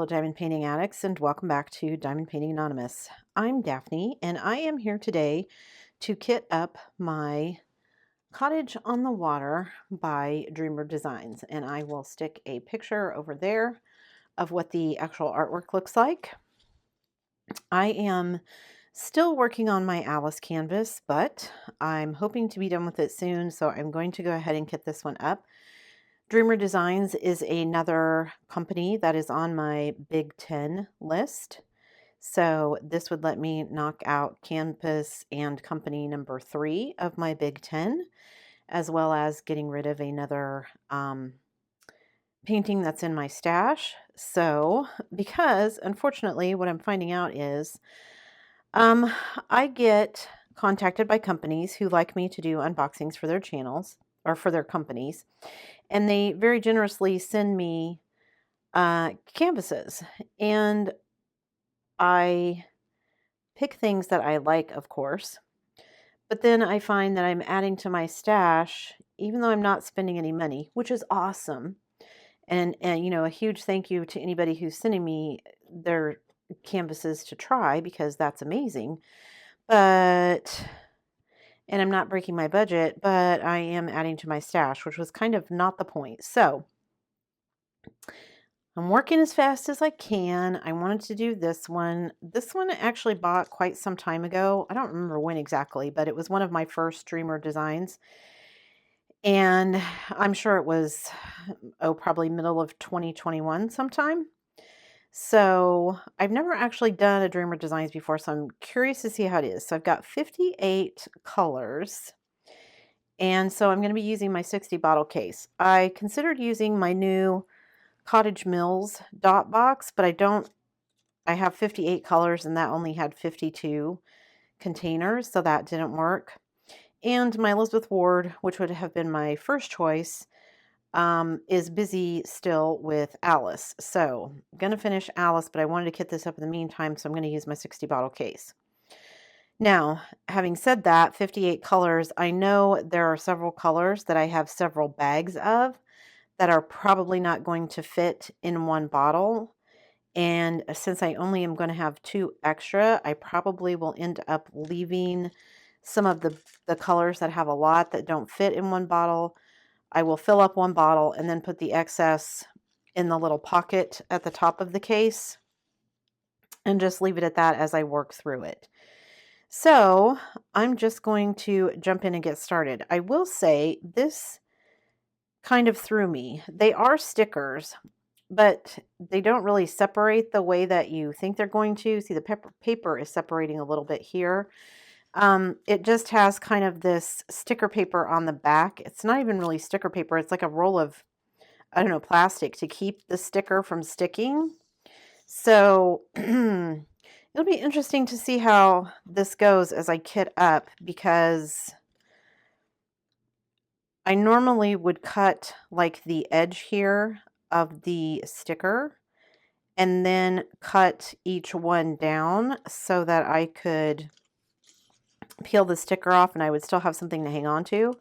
diamond painting addicts, and welcome back to Diamond Painting Anonymous. I'm Daphne, and I am here today to kit up my Cottage on the Water by Dreamer Designs, and I will stick a picture over there of what the actual artwork looks like. I am still working on my Alice canvas, but I'm hoping to be done with it soon, so I'm going to go ahead and kit this one up. Dreamer Designs is another company that is on my Big 10 list. So this would let me knock out canvas and company number 3 of my Big 10, as well as getting rid of another painting that's in my stash. So, because unfortunately what I'm finding out is I get contacted by companies who like me to do unboxings for their channels or for their companies, and they very generously send me canvases, and I pick things that I like, of course, but then I find that I'm adding to my stash, even though I'm not spending any money, which is awesome. And you know, a huge thank you to anybody who's sending me their canvases to try, because that's amazing. But and I'm not breaking my budget, but I am adding to my stash, which was kind of not the point. So I'm working as fast as I can. I wanted to do this one. This one I actually bought quite some time ago. I don't remember when exactly, but it was one of my first Dreamer designs. And I'm sure it was, probably middle of 2021 sometime. So I've never actually done a Dreamer Designs before, so I'm curious to see how it is. So I've got 58 colors. And so I'm going to be using my 60 bottle case. I considered using my new Cottage Mills dot box, but I have 58 colors and that only had 52 containers, so that didn't work. And my Elizabeth Ward, which would have been my first choice, is busy still with Alice. So I'm going to finish Alice, but I wanted to kit this up in the meantime, so I'm going to use my 60 bottle case. Now, having said that, 58 colors, I know there are several colors that I have several bags of that are probably not going to fit in one bottle. And since I only am going to have 2 extra, I probably will end up leaving some of the colors that have a lot that don't fit in one bottle. I will fill up one bottle and then put the excess in the little pocket at the top of the case and just leave it at that as I work through it. So I'm just going to jump in and get started. I will say this kind of threw me. They are stickers, but they don't really separate the way that you think they're going to. See, the paper is separating a little bit here. It just has kind of this sticker paper on the back. It's not even really sticker paper. It's like a roll of, I don't know, plastic to keep the sticker from sticking. So it'll be interesting to see how this goes as I kit up, because I normally would cut like the edge here of the sticker and then cut each one down so that I could peel the sticker off and I would still have something to hang on to.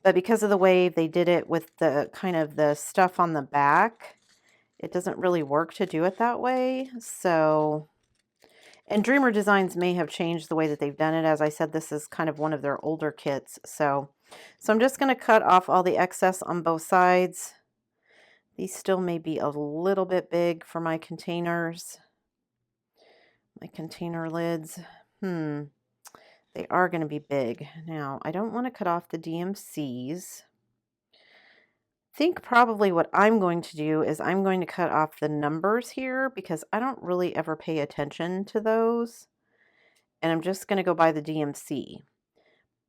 But because of the way they did it with the kind of the stuff on the back, it doesn't really work to do it that way. So, and Dreamer Designs may have changed the way that they've done it. As I said, this is kind of one of their older kits. So I'm just going to cut off all the excess on both sides. These still may be a little bit big for my containers. My container lids. They are going to be big. Now, I don't want to cut off the DMCs. I think probably what I'm going to do is I'm going to cut off the numbers here, because I don't really ever pay attention to those. And I'm just going to go by the DMC.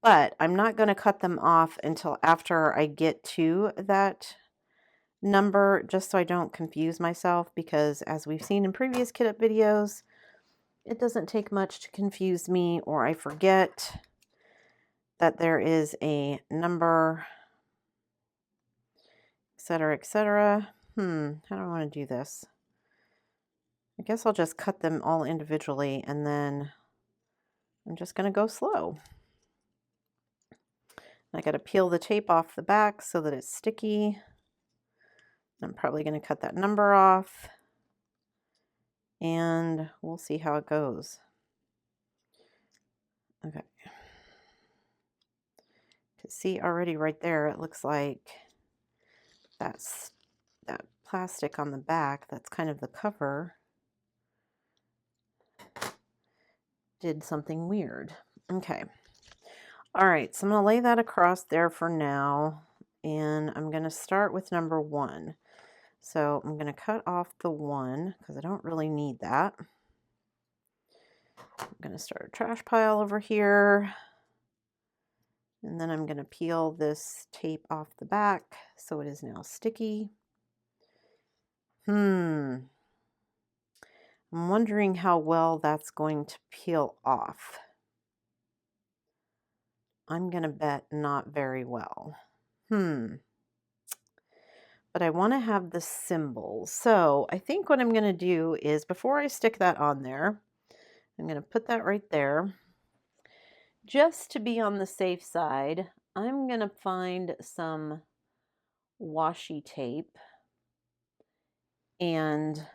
But I'm not going to cut them off until after I get to that number, just so I don't confuse myself, because as we've seen in previous kit up videos, it doesn't take much to confuse me, or I forget that there is a number, etc., etc. How do I want to do this? I guess I'll just cut them all individually, and then I'm just going to go slow. I got to peel the tape off the back so that it's sticky. I'm probably going to cut that number off. and we'll see how it goes. Okay. To see already right there, it looks like that's that plastic on the back, that's kind of the cover, did something weird. Okay. All right, so I'm going to lay that across there for now, and I'm going to start with number 1. So I'm going to cut off the 1 because I don't really need that. I'm going to start a trash pile over here, and then I'm going to peel this tape off the back so it is now sticky. I'm wondering how well that's going to peel off. I'm going to bet not very well. But I want to have the symbols. So I think what I'm going to do is, before I stick that on there, I'm going to put that right there. Just to be on the safe side, I'm going to find some washi tape, and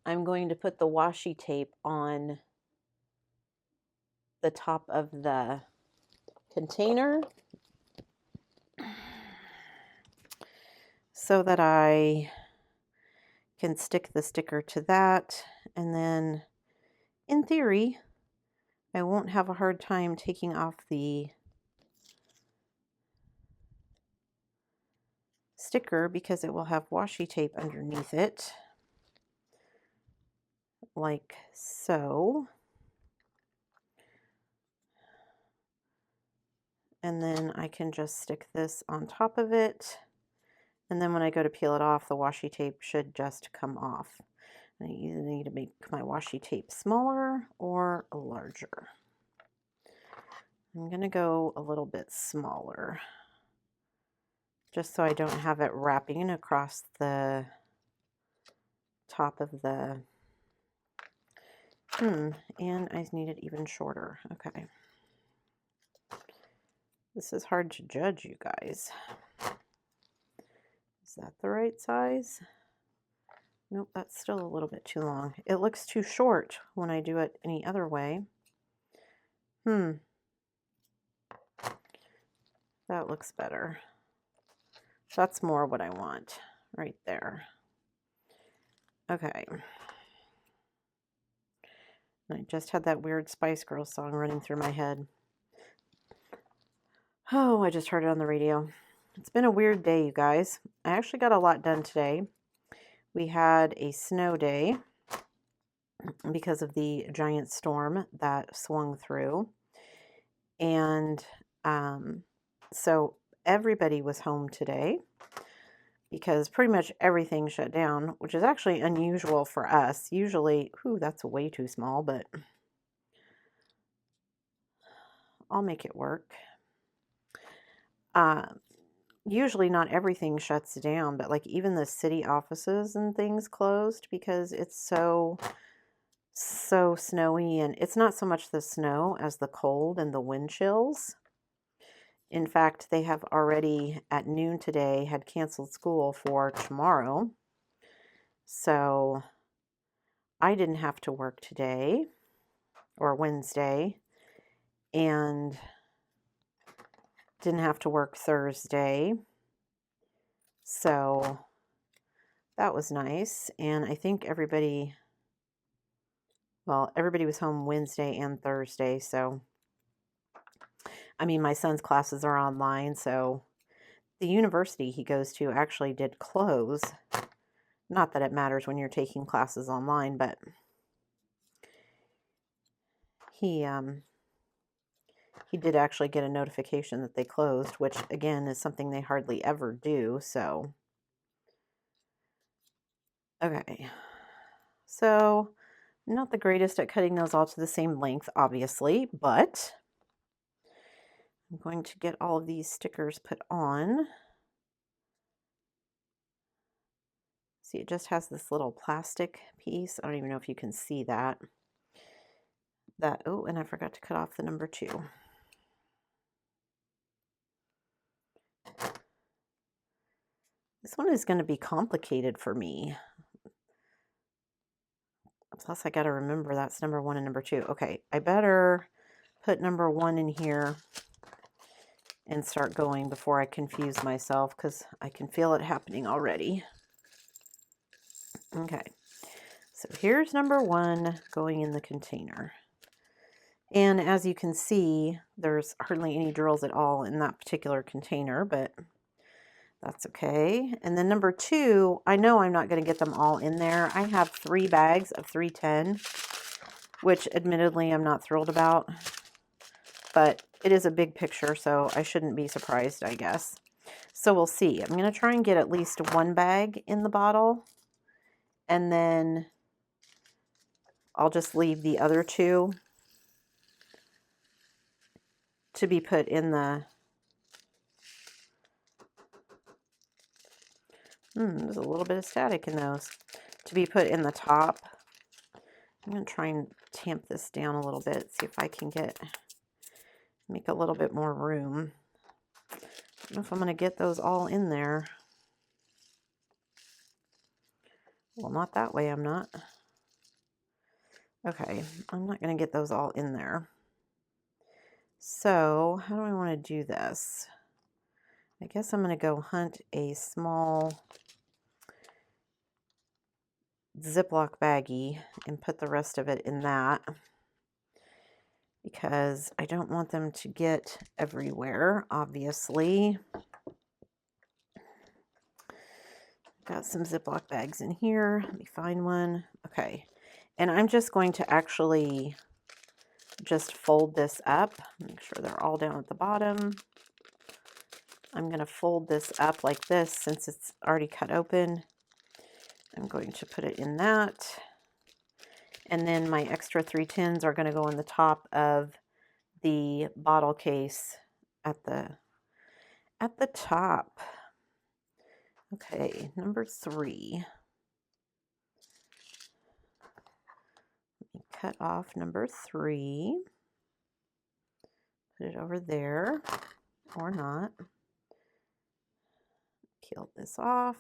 I'm going to put the washi tape on the top of the container so that I can stick the sticker to that, and then in theory I won't have a hard time taking off the sticker because it will have washi tape underneath it, like so. And then I can just stick this on top of it, and then when I go to peel it off, the washi tape should just come off. I either need to make my washi tape smaller or larger. I'm going to go a little bit smaller, just so I don't have it wrapping across the top of the, and I need it even shorter. Okay. This is hard to judge, you guys. Is that the right size? Nope, that's still a little bit too long. It looks too short when I do it any other way. That looks better. That's more what I want right there. Okay. I just had that weird Spice Girls song running through my head. Oh, I just heard it on the radio. It's been a weird day, you guys. I actually got a lot done today. We had a snow day because of the giant storm that swung through. And so everybody was home today because pretty much everything shut down, which is actually unusual for us. Usually, that's way too small, but I'll make it work. Usually not everything shuts down, but like even the city offices and things closed because it's so snowy, and it's not so much the snow as the cold and the wind chills. In fact, they have already at noon today had canceled school for tomorrow. So I didn't have to work today or Wednesday, and didn't have to work Thursday. So that was nice. And I think everybody was home Wednesday and Thursday. So, I mean, my son's classes are online. So the university he goes to actually did close. Not that it matters when you're taking classes online, but he did actually get a notification that they closed, which again is something they hardly ever do. So, okay. So, not the greatest at cutting those all to the same length, obviously, but I'm going to get all of these stickers put on. See, it just has this little plastic piece. I don't even know if you can see that. Oh, and I forgot to cut off the number 2. This one is going to be complicated for me. Plus I got to remember that's number 1 and number 2. Okay, I better put number 1 in here and start going before I confuse myself, because I can feel it happening already. Okay, so here's number 1 going in the container. And as you can see, there's hardly any drills at all in that particular container, but that's okay. And then number 2, I know I'm not going to get them all in there. I have 3 bags of 310, which admittedly I'm not thrilled about, but it is a big picture, so I shouldn't be surprised, I guess. So we'll see. I'm going to try and get at least 1 bag in the bottle, and then I'll just leave the other 2 to be put in the... there's a little bit of static in those. To be put in the top. I'm going to try and tamp this down a little bit, see if I can make a little bit more room. I don't know if I'm going to get those all in there. Well, not that way, I'm not. Okay, I'm not going to get those all in there. So, how do I want to do this? I guess I'm going to go hunt a small Ziploc baggie and put the rest of it in that, because I don't want them to get everywhere, obviously. Got some Ziploc bags in here. Let me find one. Okay, and I'm just going to actually just fold this up. Make sure they're all down at the bottom. I'm going to fold this up like this since it's already cut open. I'm going to put it in that. And then my extra 310s are going to go in the top of the bottle case at the top. Okay, number 3. Let me cut off number 3. Put it over there, or not. Peel this off.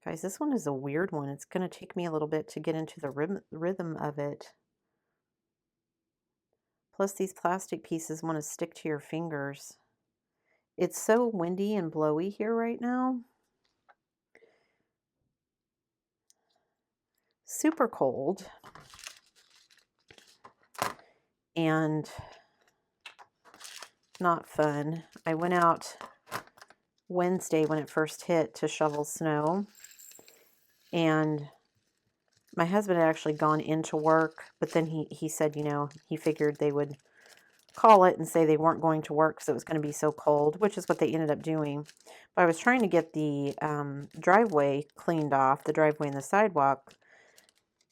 Guys, this one is a weird one. It's going to take me a little bit to get into the rhythm of it. Plus, these plastic pieces want to stick to your fingers. It's so windy and blowy here right now. Super cold. And not fun. I went out Wednesday when it first hit to shovel snow. And my husband had actually gone into work, but then he said, you know, he figured they would call it and say they weren't going to work because it was going to be so cold, which is what they ended up doing. But I was trying to get the driveway cleaned off, the driveway and the sidewalk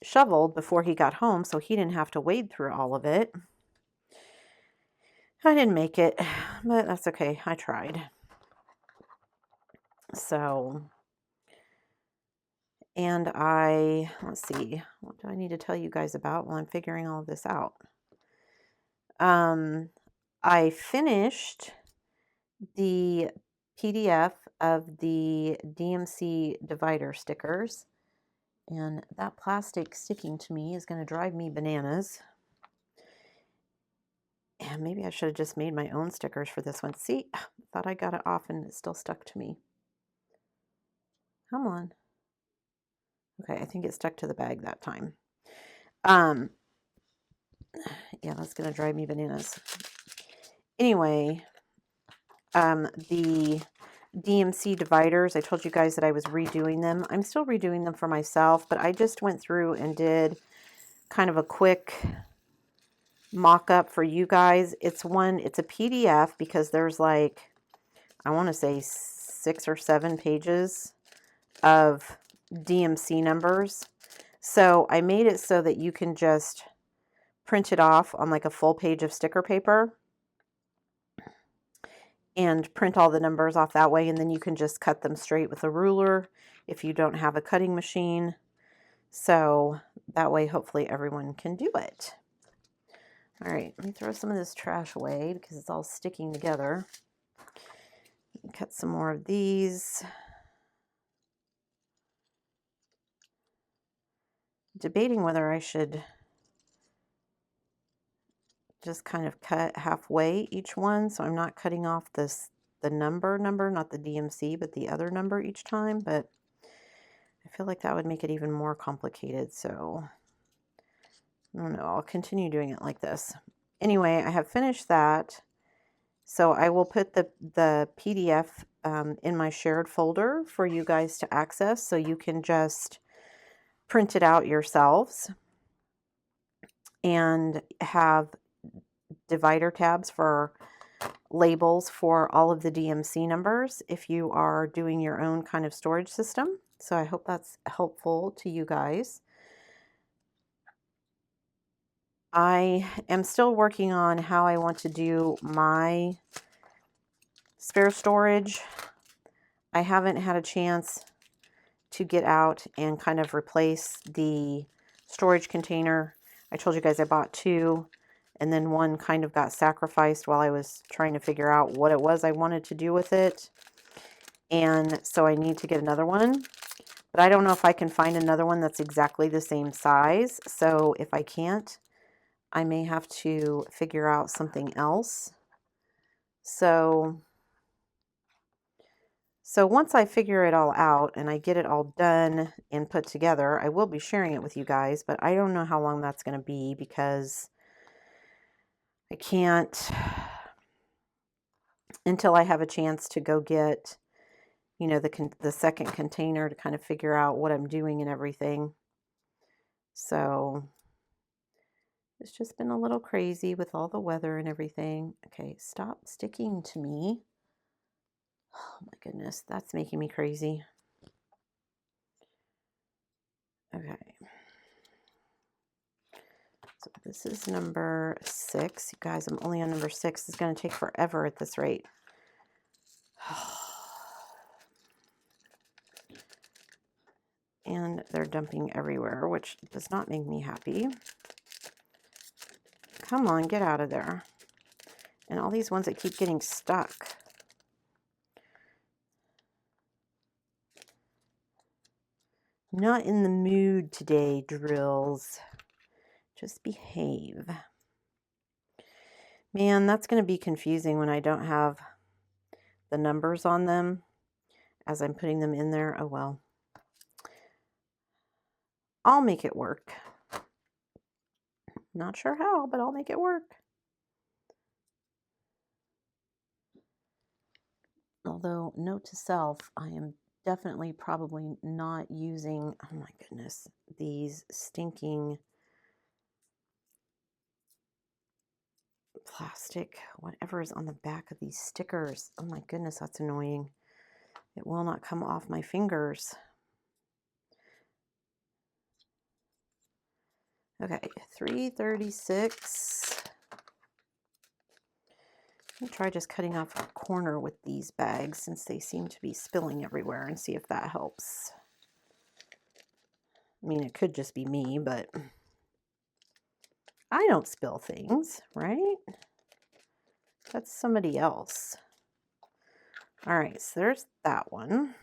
shoveled before he got home, so he didn't have to wade through all of it. I didn't make it, but that's okay. I tried. So, and let's see, what do I need to tell you guys about while I'm figuring all of this out? I finished the PDF of the DMC divider stickers, and that plastic sticking to me is going to drive me bananas. And maybe I should have just made my own stickers for this one. See, I thought I got it off and it still stuck to me. Come on. Okay, I think it stuck to the bag that time. Yeah, that's going to drive me bananas. Anyway, the DMC dividers, I told you guys that I was redoing them. I'm still redoing them for myself, but I just went through and did kind of a quick mock-up for you guys. It's a PDF because there's like, I want to say 6 or 7 pages of DMC numbers. So I made it so that you can just print it off on like a full page of sticker paper and print all the numbers off that way, and then you can just cut them straight with a ruler if you don't have a cutting machine. So that way hopefully everyone can do it. All right, let me throw some of this trash away because it's all sticking together. Cut some more of these. debating whether I should just kind of cut halfway each one, so I'm not cutting off the number, not the DMC, but the other number each time, but I feel like that would make it even more complicated, so I don't know, I'll continue doing it like this. Anyway, I have finished that, so I will put the PDF in my shared folder for you guys to access, so you can just print it out yourselves and have divider tabs for labels for all of the DMC numbers if you are doing your own kind of storage system. So I hope that's helpful to you guys. I am still working on how I want to do my spare storage. I haven't had a chance to get out and kind of replace the storage container. I told you guys I bought two, and then one kind of got sacrificed while I was trying to figure out what it was I wanted to do with it. And so I need to get another one, but I don't know if I can find another one that's exactly the same size. So if I can't, I may have to figure out something else. So once I figure it all out and I get it all done and put together, I will be sharing it with you guys, but I don't know how long that's going to be because I can't until I have a chance to go get, you know, the second container to kind of figure out what I'm doing and everything. So it's just been a little crazy with all the weather and everything. Okay, stop sticking to me. Oh my goodness, that's making me crazy. Okay. So this is number 6. You guys, I'm only on number 6. It's going to take forever at this rate. And they're dumping everywhere, which does not make me happy. Come on, get out of there. And all these ones that keep getting stuck. Not in the mood today, drills. Just behave. Man, that's going to be confusing when I don't have the numbers on them as I'm putting them in there. Oh well. I'll make it work. Not sure how, but I'll make it work. Although, note to self, I am definitely probably not using, oh my goodness, these stinking plastic, whatever is on the back of these stickers. Oh my goodness, that's annoying. It will not come off my fingers. Okay, 336. I'll try just cutting off a corner with these bags since they seem to be spilling everywhere and see if that helps. I mean, it could just be me, but I don't spill things, right? That's somebody else. All right, so there's that one.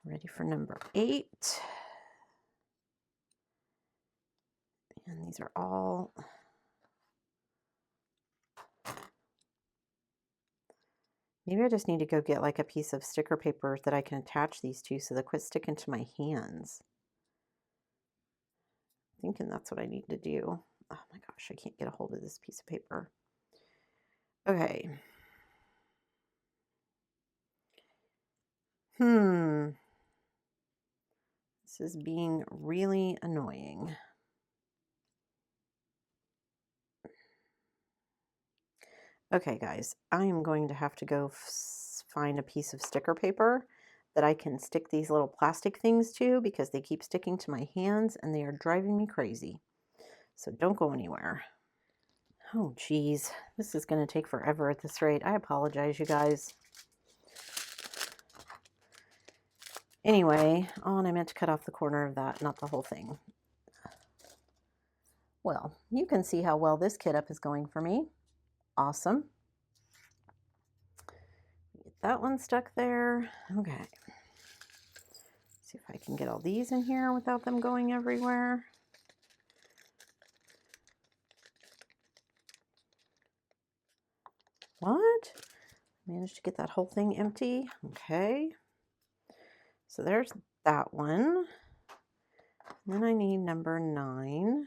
Ready for number 8. And these are all... Maybe I just need to go get like a piece of sticker paper that I can attach these to so they quit sticking to my hands. I'm thinking that's what I need to do. Oh my gosh, I can't get a hold of this piece of paper. Okay. This is being really annoying. Okay, guys, I am going to have to go find a piece of sticker paper that I can stick these little plastic things to because they keep sticking to my hands and they are driving me crazy. So don't go anywhere. Oh, geez. This is going to take forever at this rate. I apologize, you guys. Anyway, oh, and I meant to cut off the corner of that, not the whole thing. Well, you can see how well this kit up is going for me. Awesome. Get that one stuck there. Okay. See if I can get all these in here without them going everywhere. What? Managed to get that whole thing empty. Okay. So there's that one. Then I need number 9.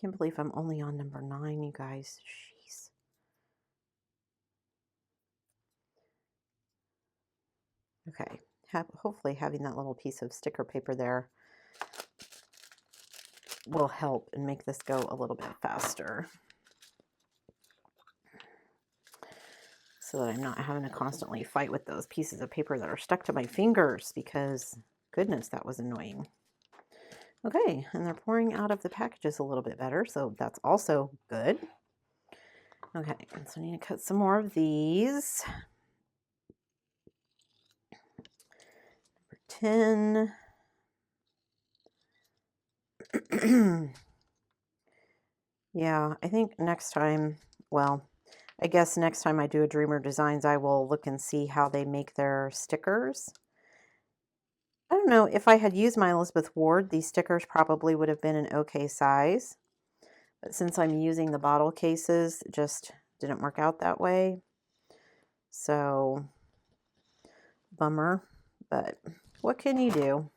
Can't believe I'm only on number 9, you guys. Jeez. Okay. Hopefully having that little piece of sticker paper there will help and make this go a little bit faster, so that I'm not having to constantly fight with those pieces of paper that are stuck to my fingers, because goodness, that was annoying. Okay, and they're pouring out of the packages a little bit better, so that's also good. Okay, so I need to cut some more of these. Number 10. Yeah, I think next time, well, I guess next time I do a Dreamer Designs, I will look and see how they make their stickers. I don't know, if I had used my Elizabeth Ward, these stickers probably would have been an okay size. But since I'm using the bottle cases, it just didn't work out that way. So, bummer. But what can you do?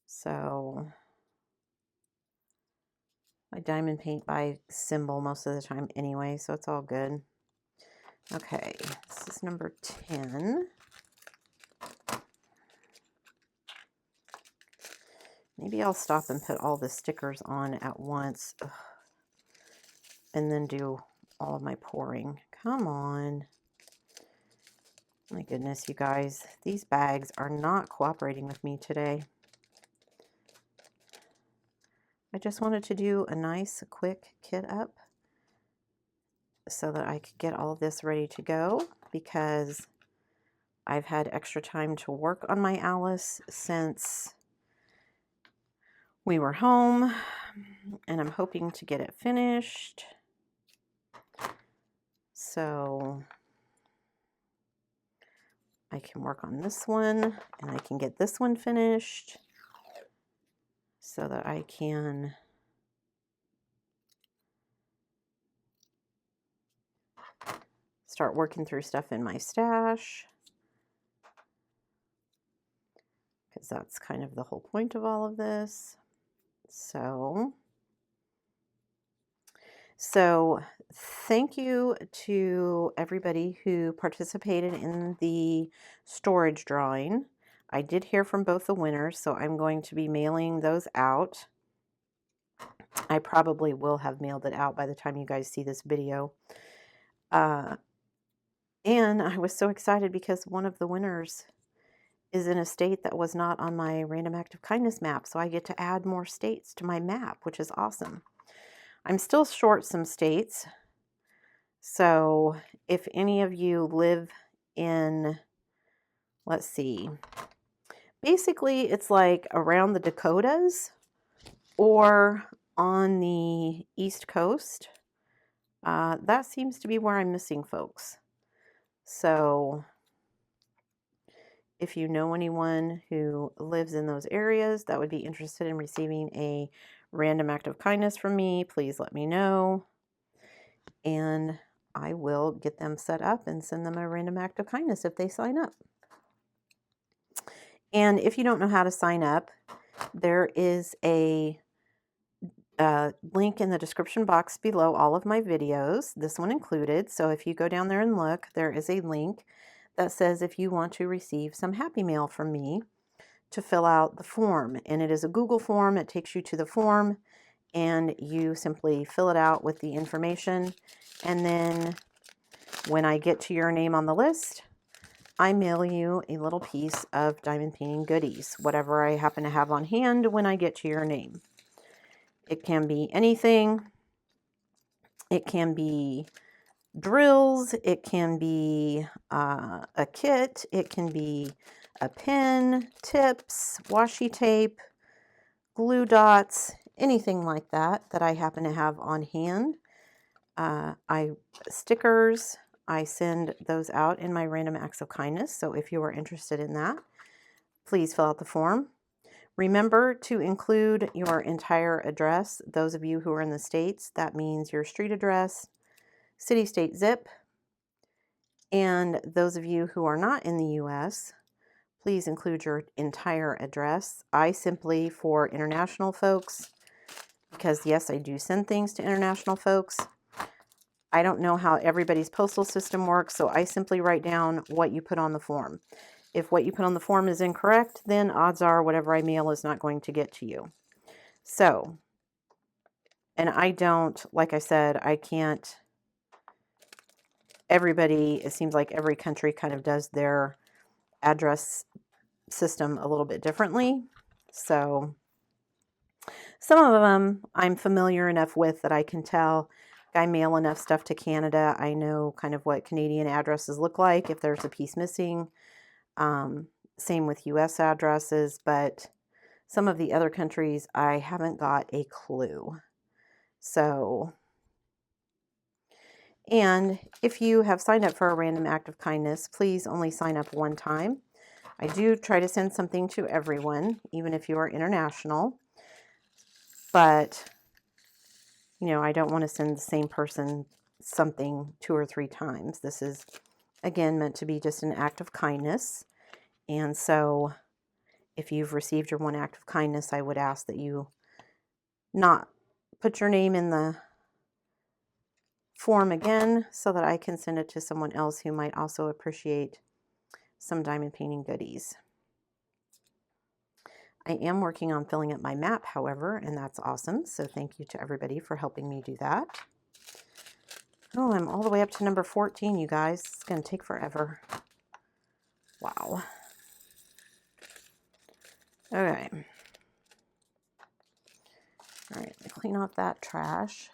So, I diamond paint by symbol most of the time anyway, so it's all good. Okay, this is number 10. Maybe I'll stop and put all the stickers on at once. Ugh. And then do all of my pouring. Come on. My goodness, you guys. These bags are not cooperating with me today. I just wanted to do a nice, quick kit up so that I could get all of this ready to go, because I've had extra time to work on my Alice since we were home, and I'm hoping to get it finished. So I can work on this one, and I can get this one finished so that I can start working through stuff in my stash, because that's kind of the whole point of all of this. So thank you to everybody who participated in the storage drawing. I did hear from both the winners, so I'm going to be mailing those out. I probably will have mailed it out by the time you guys see this video. And I was so excited because one of the winners is in a state that was not on my random act of kindness map, so I get to add more states to my map, which is awesome. I'm still short some states, so if any of you live in, let's see, basically it's like around the Dakotas or on the East Coast, that seems to be where I'm missing folks. So if you know anyone who lives in those areas that would be interested in receiving a random act of kindness from me, please let me know, and I will get them set up and send them a random act of kindness if they sign up. And if you don't know how to sign up, there is a link in the description box below all of my videos, this one included. So if you go down there and look, there is a link that says if you want to receive some happy mail from me, to fill out the form. And it is a Google form. It takes you to the form, and you simply fill it out with the information. And then when I get to your name on the list, I mail you a little piece of diamond painting goodies, whatever I happen to have on hand when I get to your name. It can be anything. It can be drills. It can be a kit. It can be a pen, tips, washi tape, glue dots, anything like that that I happen to have on hand. Stickers. I send those out in my random acts of kindness. So if you are interested in that, please fill out the form. Remember to include your entire address. Those of you who are in the States, that means your street address, city, state, zip. And those of you who are not in the US, please include your entire address. I simply, for international folks, because yes, I do send things to international folks, I don't know how everybody's postal system works, so I simply write down what you put on the form. If what you put on the form is incorrect, then odds are whatever I mail is not going to get to you. So, and I don't, like I said, I can't, everybody, it seems like every country kind of does their address system a little bit differently. So some of them I'm familiar enough with that I can tell. I mail enough stuff to Canada. I know kind of what Canadian addresses look like if there's a piece missing. Same with US addresses, but some of the other countries I haven't got a clue. So, and if you have signed up for a random act of kindness, please only sign up one time. I do try to send something to everyone, even if you are international, but you know, I don't want to send the same person something 2 or 3 times. This is, again, meant to be just an act of kindness. And so if you've received your one act of kindness, I would ask that you not put your name in the form again so that I can send it to someone else who might also appreciate some diamond painting goodies. I am working on filling up my map, however, and that's awesome. So thank you to everybody for helping me do that. Oh, I'm all the way up to number 14, you guys. It's going to take forever. Wow. Okay. All right, clean off that trash.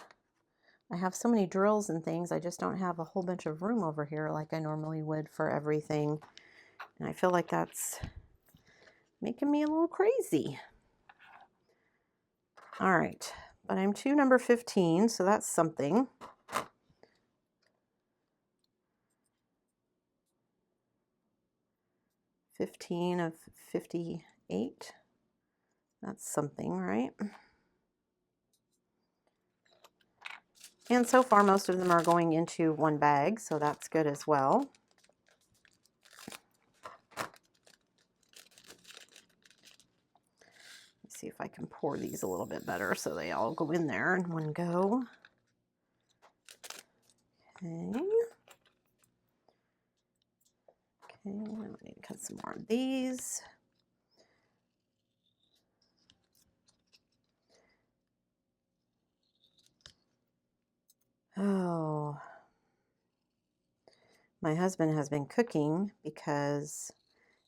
I have so many drills and things, I just don't have a whole bunch of room over here like I normally would for everything. And I feel like that's making me a little crazy. All right, but I'm to number 15, so that's something. $15 of 58. That's something, right? And so far, most of them are going into one bag, so that's good as well. Let's see if I can pour these a little bit better so they all go in there in one go. Okay. Okay, now I need to cut some more of these. Oh, my husband has been cooking because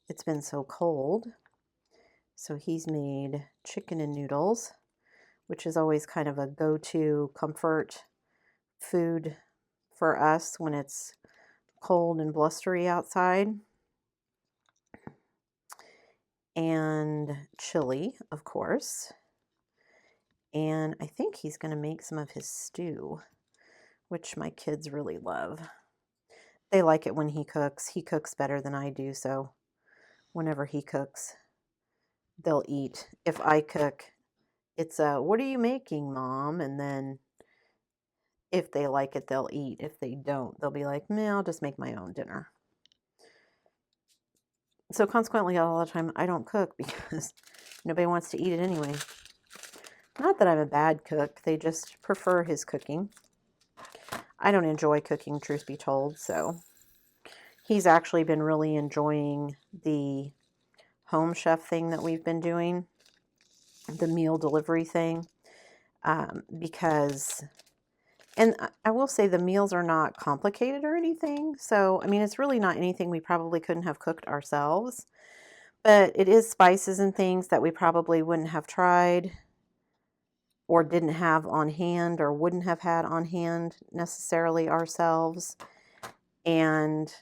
it's been so cold. So he's made chicken and noodles, which is always kind of a go-to comfort food for us when it's cold and blustery outside. And chili, of course. And I think he's going to make some of his stew, which my kids really love. They like it when he cooks. He cooks better than I do, so whenever he cooks, they'll eat. If I cook, it's a, "What are you making, Mom?" And then if they like it, they'll eat. If they don't, they'll be like, "Meh, I'll just make my own dinner." So consequently, a lot of the time, I don't cook because nobody wants to eat it anyway. Not that I'm a bad cook, they just prefer his cooking. I don't enjoy cooking, truth be told, so he's actually been really enjoying the home chef thing that we've been doing, the meal delivery thing, because, and I will say the meals are not complicated or anything, so, I mean, it's really not anything we probably couldn't have cooked ourselves, but it is spices and things that we probably wouldn't have tried or didn't have on hand or wouldn't have had on hand necessarily ourselves. And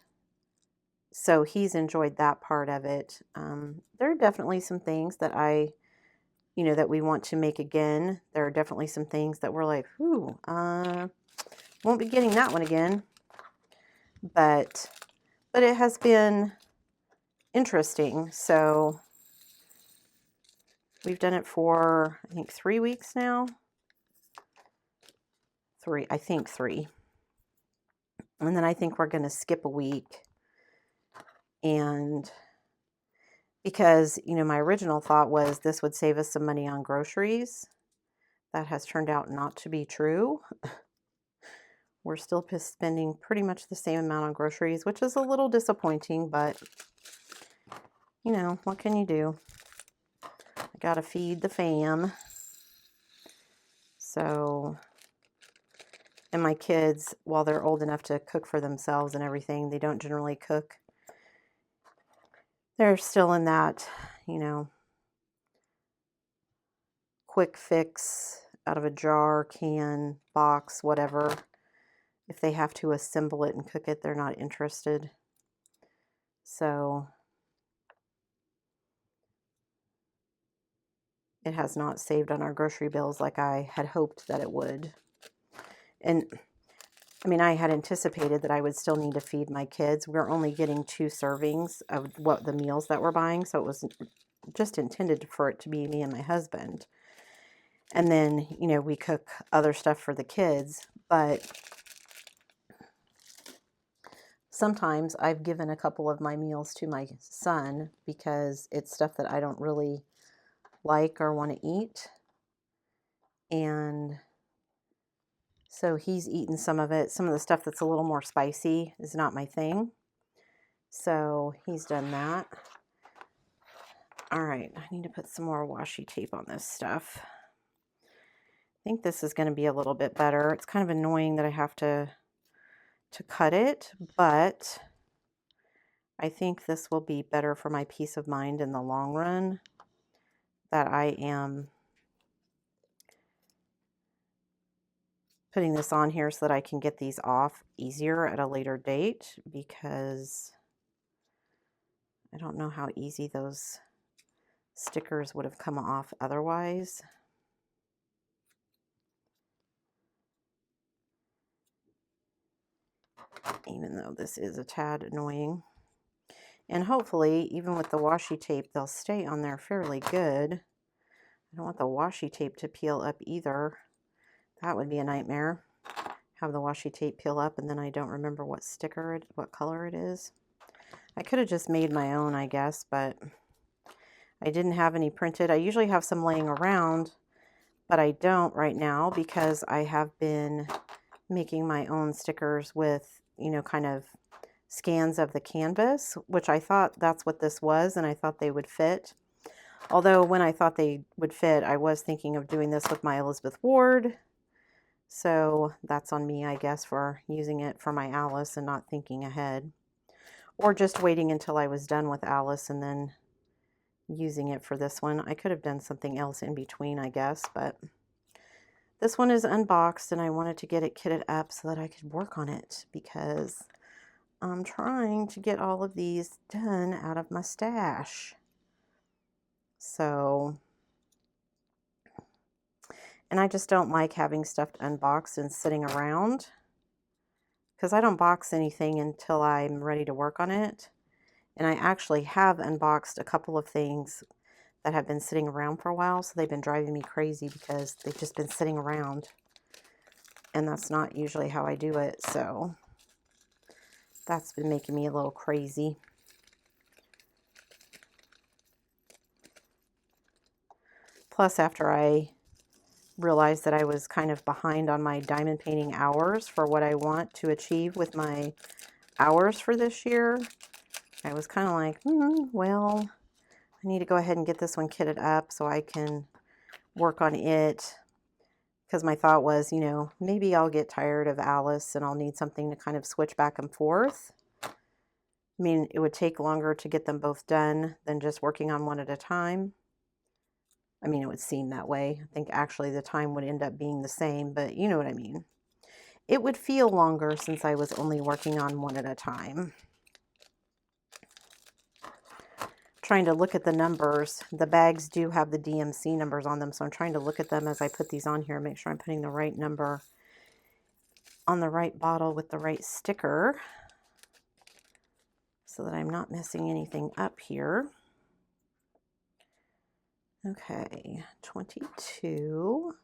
so he's enjoyed that part of it. There are definitely some things that that we want to make again. There are definitely some things that we're like, won't be getting that one again. but it has been interesting. So we've done it for, I think, 3 weeks now. I think 3. And then I think we're going to skip a week. And because, you know, my original thought was this would save us some money on groceries. That has turned out not to be true. We're still spending pretty much the same amount on groceries, which is a little disappointing, but, you know, what can you do? I gotta feed the fam. So, and my kids, while they're old enough to cook for themselves and everything, they don't generally cook. They're still in that, you know, quick fix out of a jar, can, box, whatever. If they have to assemble it and cook it, they're not interested. So it has not saved on our grocery bills like I had hoped that it would. And I mean, I had anticipated that I would still need to feed my kids. We're only getting 2 servings of what the meals that we're buying, so it was just intended for it to be me and my husband. And then, you know, we cook other stuff for the kids, but sometimes I've given a couple of my meals to my son because it's stuff that I don't really like or want to eat. And so he's eaten some of it. Some of the stuff that's a little more spicy is not my thing. So he's done that. All right, I need to put some more washi tape on this stuff. I think this is going to be a little bit better. It's kind of annoying that I have to cut it, but I think this will be better for my peace of mind in the long run, that I am putting this on here so that I can get these off easier at a later date, because I don't know how easy those stickers would have come off otherwise. Even though this is a tad annoying. And hopefully, even with the washi tape, they'll stay on there fairly good. I don't want the washi tape to peel up either. That would be a nightmare. Have the washi tape peel up and then I don't remember what color it is. I could have just made my own, I guess, but I didn't have any printed. I usually have some laying around, but I don't right now because I have been making my own stickers with, you know, kind of scans of the canvas, which I thought that's what this was, and I thought they would fit. Although when I thought they would fit, I was thinking of doing this with my Elizabeth Ward. So that's on me, I guess, for using it for my Alice and not thinking ahead. Or just waiting until I was done with Alice and then using it for this one. I could have done something else in between, I guess, but this one is unboxed and I wanted to get it kitted up so that I could work on it because I'm trying to get all of these done out of my stash. So, and I just don't like having stuff unboxed and sitting around because I don't box anything until I'm ready to work on it. And I actually have unboxed a couple of things that have been sitting around for a while, so they've been driving me crazy because they've just been sitting around. And that's not usually how I do it, so that's been making me a little crazy. Plus, after I realized that I was kind of behind on my diamond painting hours for what I want to achieve with my hours for this year, I was kind of like, well, I need to go ahead and get this one kitted up so I can work on it. Because my thought was, you know, maybe I'll get tired of Alice and I'll need something to kind of switch back and forth. I mean, it would take longer to get them both done than just working on one at a time. I mean, it would seem that way. I think actually the time would end up being the same, but you know what I mean. It would feel longer since I was only working on one at a time. Trying to look at the numbers. The bags do have the DMC numbers on them, so I'm trying to look at them as I put these on here, make sure I'm putting the right number on the right bottle with the right sticker. so that I'm not messing anything up here. Okay, 22.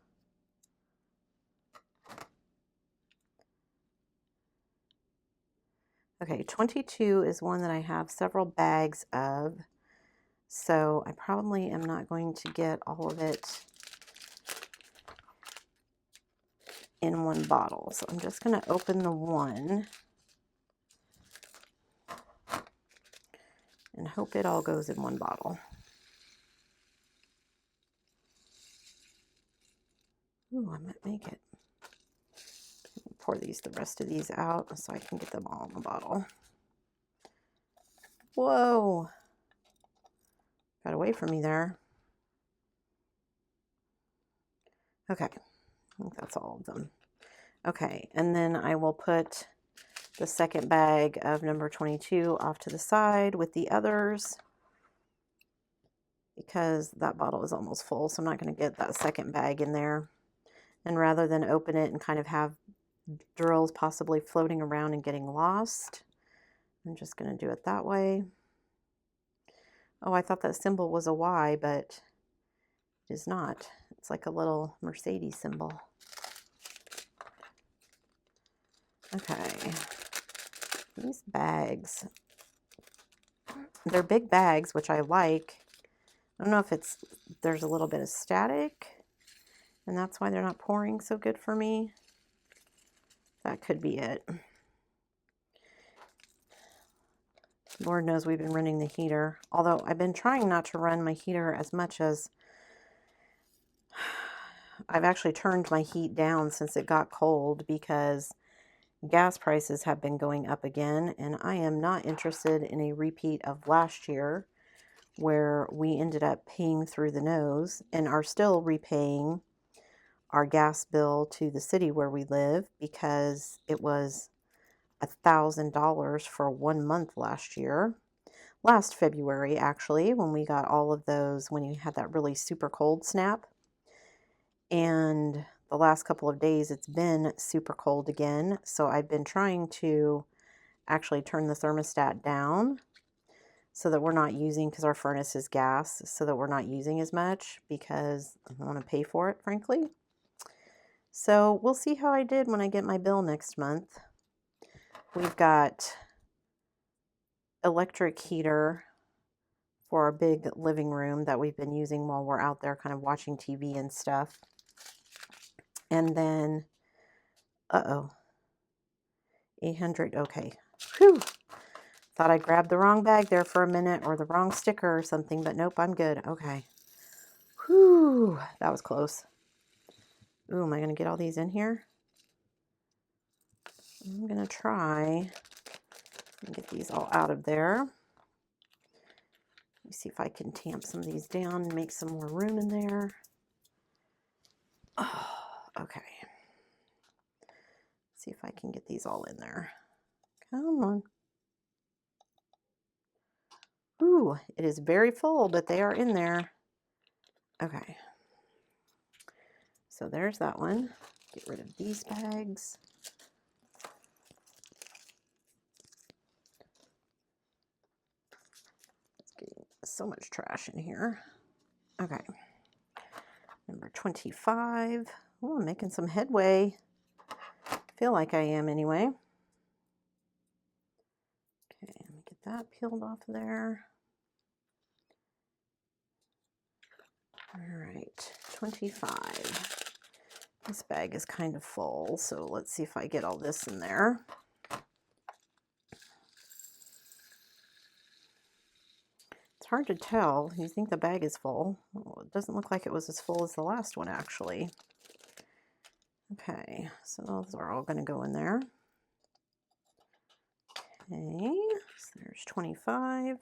Okay, 22 is one that I have several bags of, so I probably am not going to get all of it in one bottle. So I'm just going to open the one and hope it all goes in one bottle. Ooh, I might make it. Pour the rest of these out so I can get them all in the bottle. Whoa! Got away from me there. Okay, I think that's all of them. Okay, and then I will put the second bag of number 22 off to the side with the others because that bottle is almost full, so I'm not going to get that second bag in there. And rather than open it and kind of have drills possibly floating around and getting lost, I'm just going to do it that way. Oh, I thought that symbol was a Y, but it is not. It's like a little Mercedes symbol. Okay. These bags, they're big bags, which I like. I don't know if there's a little bit of static, and that's why they're not pouring so good for me. That could be it. Lord knows we've been running the heater, although I've been trying not to run my heater as much as I've actually turned my heat down since it got cold because gas prices have been going up again, and I am not interested in a repeat of last year where we ended up paying through the nose and are still repaying our gas bill to the city where we live because it was $1,000 for 1 month last February actually, when we got all of those, when you had that really super cold snap. And the last couple of days it's been super cold again, so I've been trying to actually turn the thermostat down so that we're not using, because our furnace is gas, so that we're not using as much because I don't want to pay for it, frankly. So we'll see how I did when I get my bill next month. We've got electric heater for our big living room that we've been using while we're out there kind of watching TV and stuff. And then, 800, okay. Whew. Thought I grabbed the wrong bag there for a minute or the wrong sticker or something, but nope, I'm good. Okay. Whew, that was close. Ooh, am I going to get all these in here? I'm going to try and get these all out of there. Let me see if I can tamp some of these down and make some more room in there. Oh, okay. See if I can get these all in there. Come on. Ooh, it is very full, but they are in there. Okay. So there's that one. Get rid of these bags. It's getting so much trash in here. Okay. Number 25. Oh, I'm making some headway. Feel like I am anyway. Okay, let me get that peeled off of there. All right, 25. This bag is kind of full, so let's see if I get all this in there. It's hard to tell. You think the bag is full. Well, it doesn't look like it was as full as the last one, actually. Okay, so those are all going to go in there. Okay, so there's 25,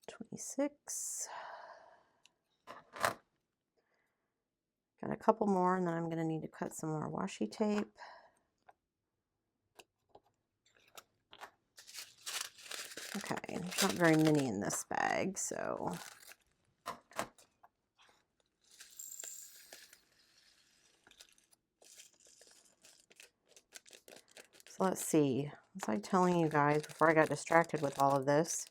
26. Got a couple more, and then I'm going to need to cut some more washi tape. Okay, there's not very many in this bag, so let's see. was I telling you guys before I got distracted with all of this?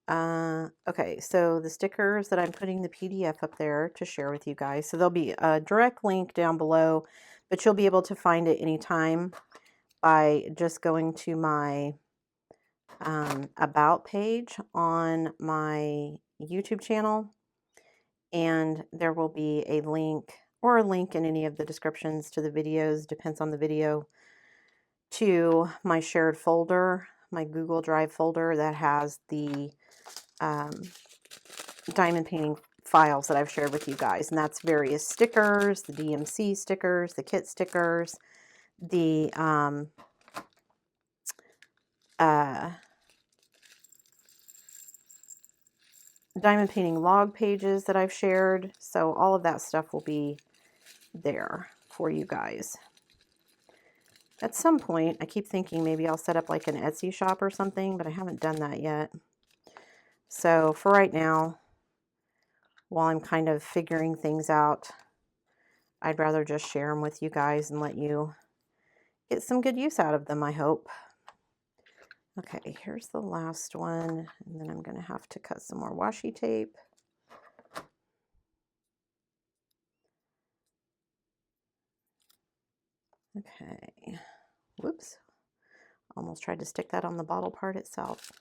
Okay, so the stickers that I'm putting the PDF up there to share with you guys. So there'll be a direct link down below, but you'll be able to find it anytime by just going to my about page on my YouTube channel. And there will be a link or a link in any of the descriptions to the videos, depends on the video, to my shared folder, my Google Drive folder that has the diamond painting files that I've shared with you guys. And that's various stickers, the DMC stickers, the kit stickers, the diamond painting log pages that I've shared. So all of that stuff will be there for you guys. At some point, I keep thinking maybe I'll set up like an Etsy shop or something, but I haven't done that yet. So for right now, while I'm kind of figuring things out, I'd rather just share them with you guys and let you get some good use out of them, I hope. Okay, here's the last one, and then I'm going to have to cut some more washi tape. Okay, whoops. Almost tried to stick that on the bottle part itself.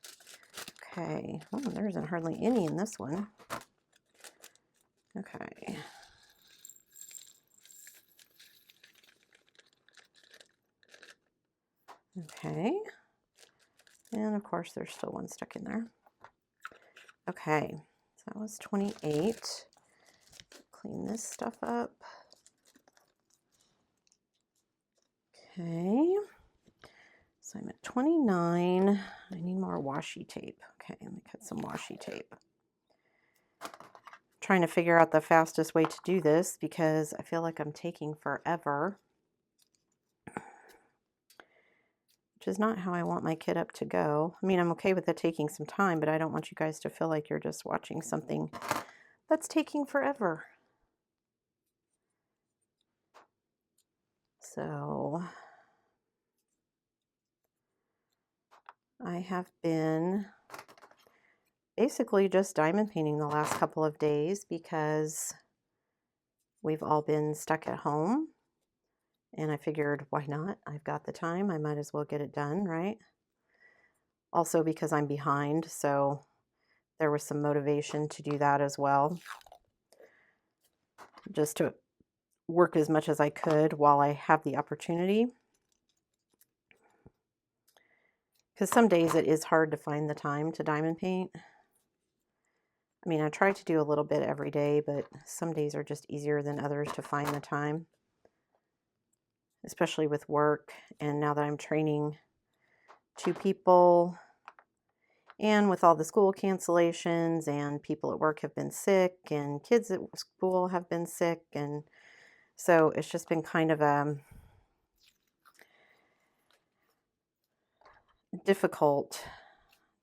Okay, oh, there isn't hardly any in this one. Okay. Okay. And of course, there's still one stuck in there. Okay, so that was 28. Clean this stuff up. Okay. So I'm at 29. I need more washi tape. Okay, let me cut some washi tape. I'm trying to figure out the fastest way to do this because I feel like I'm taking forever, which is not how I want my kit up to go. I mean, I'm okay with it taking some time, but I don't want you guys to feel like you're just watching something that's taking forever. So I have been basically just diamond painting the last couple of days because we've all been stuck at home. And I figured, why not? I've got the time. I might as well get it done, right? Also because I'm behind, so there was some motivation to do that as well. Just to work as much as I could while I have the opportunity. Because some days it is hard to find the time to diamond paint. I mean, I try to do a little bit every day, but some days are just easier than others to find the time. Especially with work, and now that I'm training 2 people, and with all the school cancellations, and people at work have been sick, and kids at school have been sick, and so it's just been kind of difficult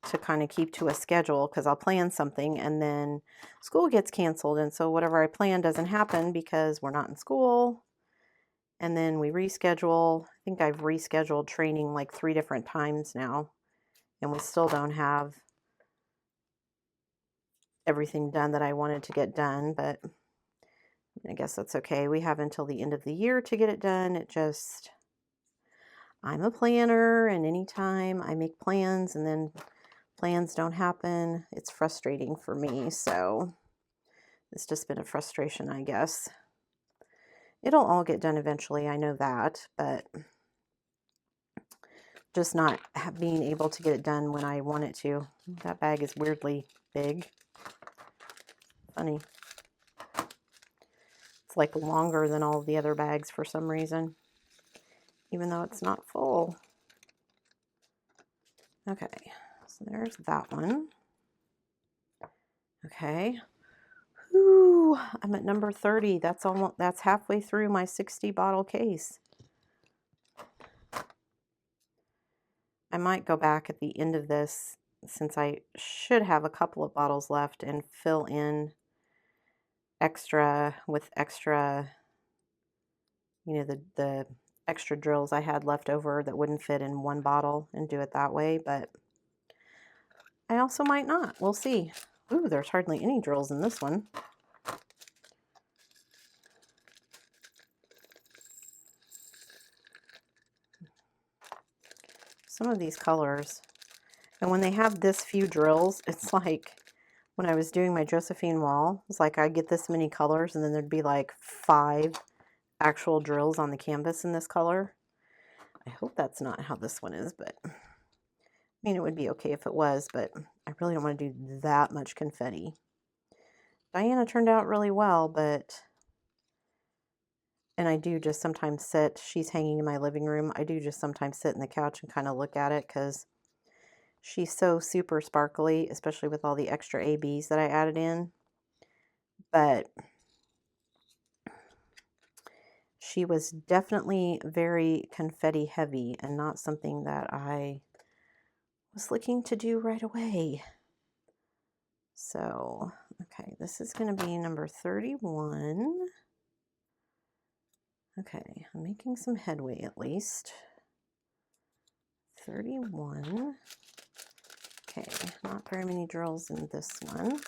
to kind of keep to a schedule because I'll plan something and then school gets canceled, and so whatever I plan doesn't happen because we're not in school, and then we reschedule. I think I've rescheduled training like 3 different times now, and we still don't have everything done that I wanted to get done, but I guess that's okay. We have until the end of the year to get it done. It just, I'm a planner, and anytime I make plans and then plans don't happen, it's frustrating for me. So it's just been a frustration, I guess. It'll all get done eventually, I know that, but just not being able to get it done when I want it to. That bag is weirdly big. Funny. It's like longer than all of the other bags for some reason, even though it's not full. Okay, so there's that one. Okay. Ooh, I'm at number 30. That's halfway through my 60 bottle case. I might go back at the end of this, since I should have a couple of bottles left, and fill in extra with extra, you know, the extra drills I had left over that wouldn't fit in one bottle and do it that way, but I also might not. We'll see. Ooh, there's hardly any drills in this one. Some of these colors, and when they have this few drills, it's like when I was doing my Josephine wall, it's like I'd get this many colors and then there'd be like 5 actual drills on the canvas in this color. I hope that's not how this one is, but I mean, it would be okay if it was, but I really don't want to do that much confetti. Diana turned out really well, but, and I do just sometimes sit, she's hanging in my living room, I do just sometimes sit in the couch and kind of look at it because she's so super sparkly, especially with all the extra ABs that I added in. But she was definitely very confetti heavy and not something that I was looking to do right away. So, okay, this is going to be number 31. Okay, I'm making some headway at least. 31. Okay, not very many drills in this one.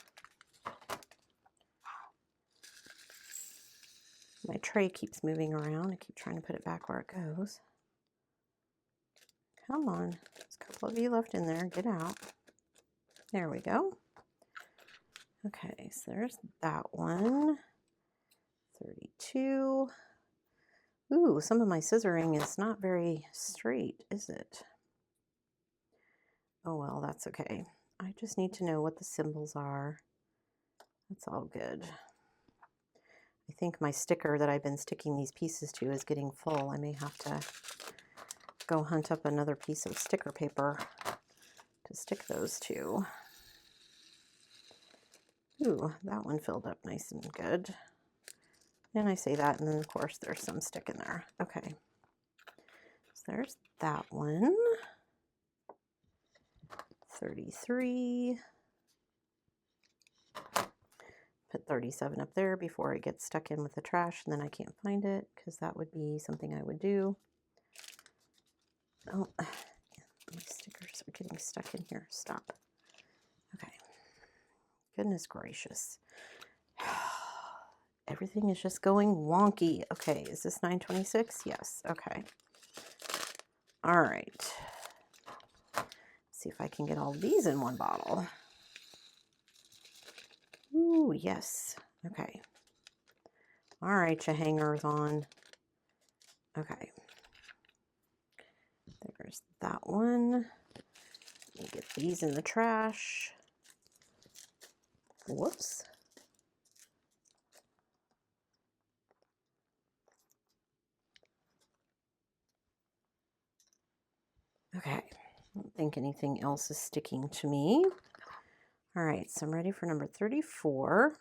My tray keeps moving around. I keep trying to put it back where it goes. Come on, there's a couple of you left in there. Get out. There we go. Okay, so there's that one. 32. Ooh, some of my scissoring is not very straight, is it? Oh well, that's okay. I just need to know what the symbols are. That's all good. I think my sticker that I've been sticking these pieces to is getting full. I may have to go hunt up another piece of sticker paper to stick those to. Ooh, that one filled up nice and good. And I say that, and then of course there's some stick in there. Okay, so there's that one. 33. Put 37 up there before it gets stuck in with the trash, and then I can't find it because that would be something I would do. Oh, my stickers are getting stuck in here. Stop. Okay. Goodness gracious. Everything is just going wonky. Okay, is this 926? Yes. Okay. All right. See if I can get all these in one bottle. Ooh, yes. Okay. All right, you hangers on. Okay. There's that one. Let me get these in the trash. Whoops. Okay, I don't think anything else is sticking to me. All right, so I'm ready for number 34.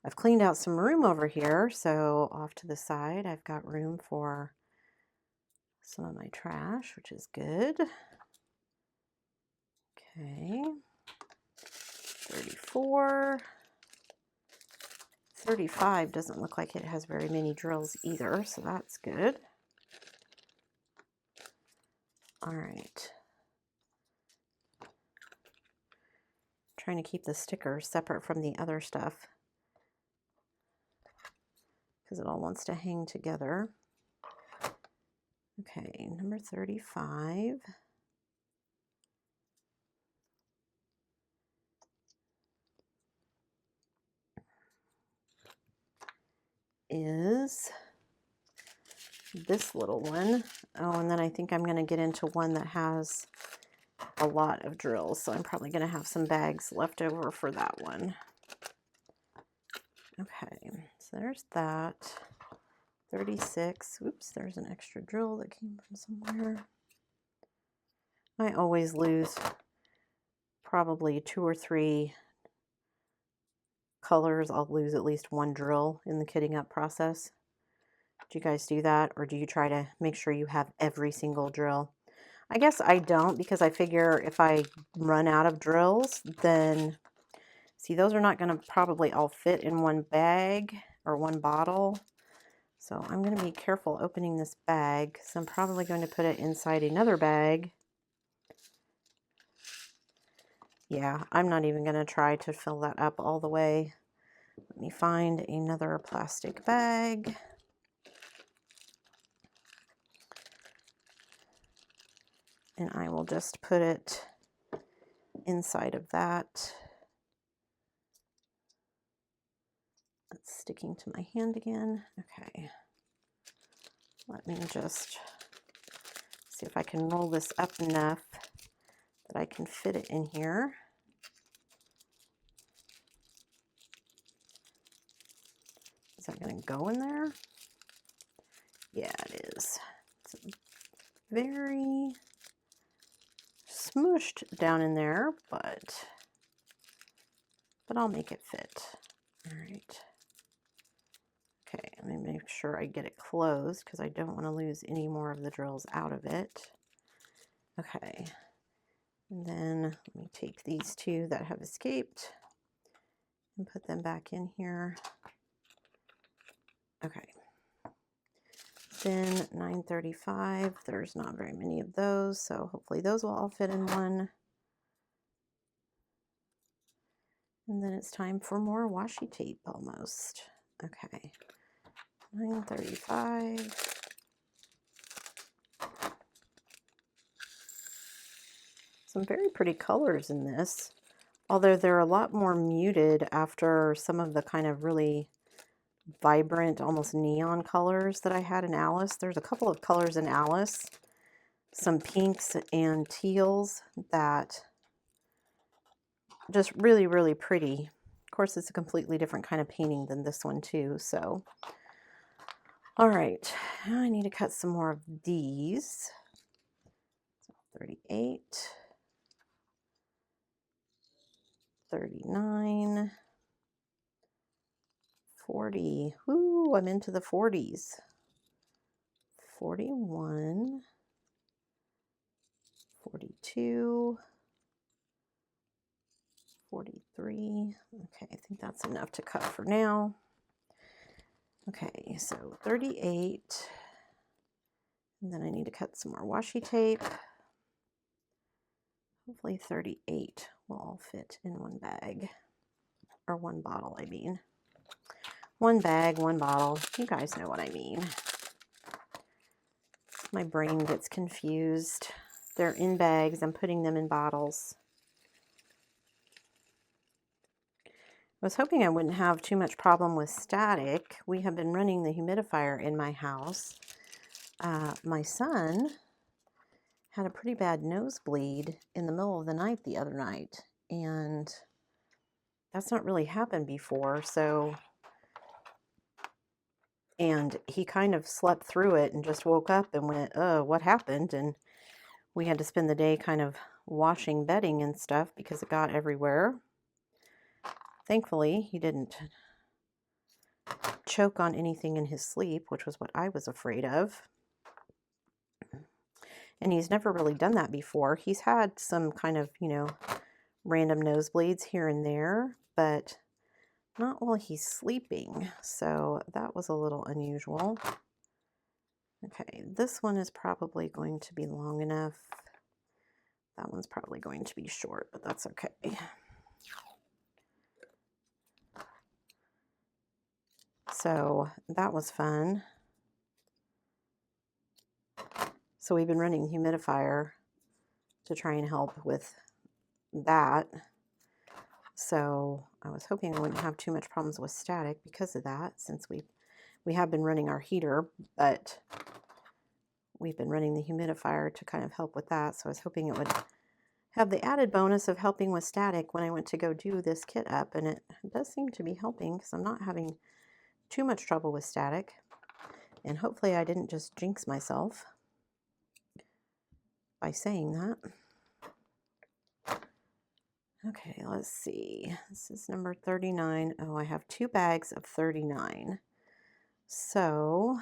I've cleaned out some room over here, so off to the side I've got room for some of my trash, which is good. Okay, 34. 35 doesn't look like it has very many drills either, so that's good. All right. Trying to keep the stickers separate from the other stuff because it all wants to hang together. Okay, number 35. Is this little one. Oh, and then I think I'm going to get into one that has a lot of drills, so I'm probably going to have some bags left over for that one. Okay, so there's that. 36. Oops, there's an extra drill that came from somewhere. I always lose probably 2 or 3 colors. I'll lose at least one drill in the kitting up process. Do you guys do that, or do you try to make sure you have every single drill? I guess I don't, because I figure if I run out of drills, then, see, those are not going to probably all fit in one bag or one bottle. So I'm going to be careful opening this bag because I'm probably going to put it inside another bag. Yeah, I'm not even going to try to fill that up all the way. Let me find another plastic bag. And I will just put it inside of that. It's sticking to my hand again. Okay. Let me just see if I can roll this up enough that I can fit it in here. Is that going to go in there? Yeah, it is. It's very smooshed down in there, but I'll make it fit. All right. Okay, let me make sure I get it closed because I don't want to lose any more of the drills out of it. Okay. And then let me take these two that have escaped and put them back in here. Okay. Then 935, there's not very many of those, so hopefully those will all fit in one. And then it's time for more washi tape almost. Okay. 935. Some very pretty colors in this, although they're a lot more muted after some of the kind of really vibrant, almost neon colors that I had in Alice. There's a couple of colors in Alice, some pinks and teals that just really, really pretty. Of course, it's a completely different kind of painting than this one too, so. All right, now I need to cut some more of these. 38, 39, 40. Ooh, I'm into the 40s. 41, 42, 43. Okay, I think that's enough to cut for now. Okay, so 38. And then I need to cut some more washi tape. Hopefully 38 will all fit in one bag. Or one bottle, I mean. One bag, one bottle. You guys know what I mean. My brain gets confused. They're in bags. I'm putting them in bottles. I was hoping I wouldn't have too much problem with static. We have been running the humidifier in my house. My son had a pretty bad nosebleed in the middle of the night the other night, and that's not really happened before. So, and he kind of slept through it and just woke up and went, oh, what happened? And we had to spend the day kind of washing bedding and stuff because it got everywhere. Thankfully, he didn't choke on anything in his sleep, which was what I was afraid of. And he's never really done that before. He's had some kind of, you know, random nosebleeds here and there, but not while he's sleeping. So that was a little unusual. Okay, this one is probably going to be long enough. That one's probably going to be short, but that's okay. So that was fun. So we've been running the humidifier to try and help with that. So I was hoping I wouldn't have too much problems with static because of that, since we have been running our heater, but we've been running the humidifier to kind of help with that. So I was hoping it would have the added bonus of helping with static when I went to go do this kit up, and it does seem to be helping because I'm not having too much trouble with static. And hopefully I didn't just jinx myself by saying that. Okay, let's see. This is number 39. Oh, I have 2 bags of 39. So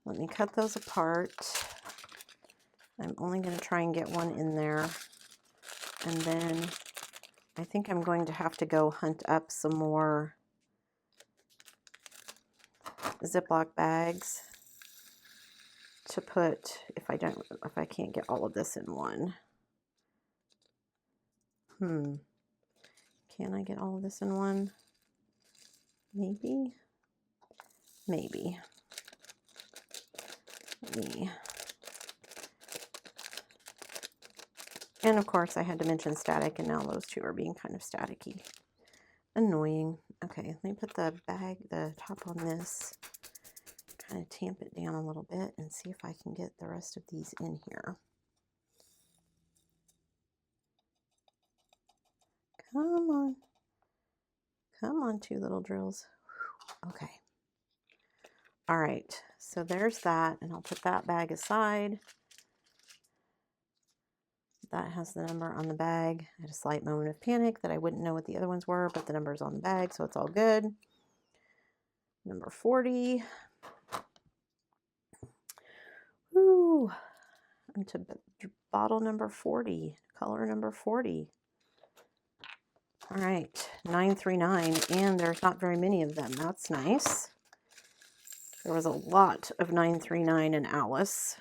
let me cut those apart. I'm only going to try and get one in there. And then I think I'm going to have to go hunt up some more Ziploc bags to put, if I can't get all of this in one. Can I get all of this in one? Maybe. And of course I had to mention static, and now those two are being kind of staticky. Annoying. Okay, let me put the top on this, kind of tamp it down a little bit and see if I can get the rest of these in here. Come on, two little drills. Okay. All right, so there's that, and I'll put that bag aside. That has the number on the bag. I had a slight moment of panic that I wouldn't know what the other ones were, but the number's on the bag, so it's all good. Number 40. Woo! I'm to bottle number 40, color number 40. All right, 939, and there's not very many of them. That's nice. There was a lot of 939 in Alice.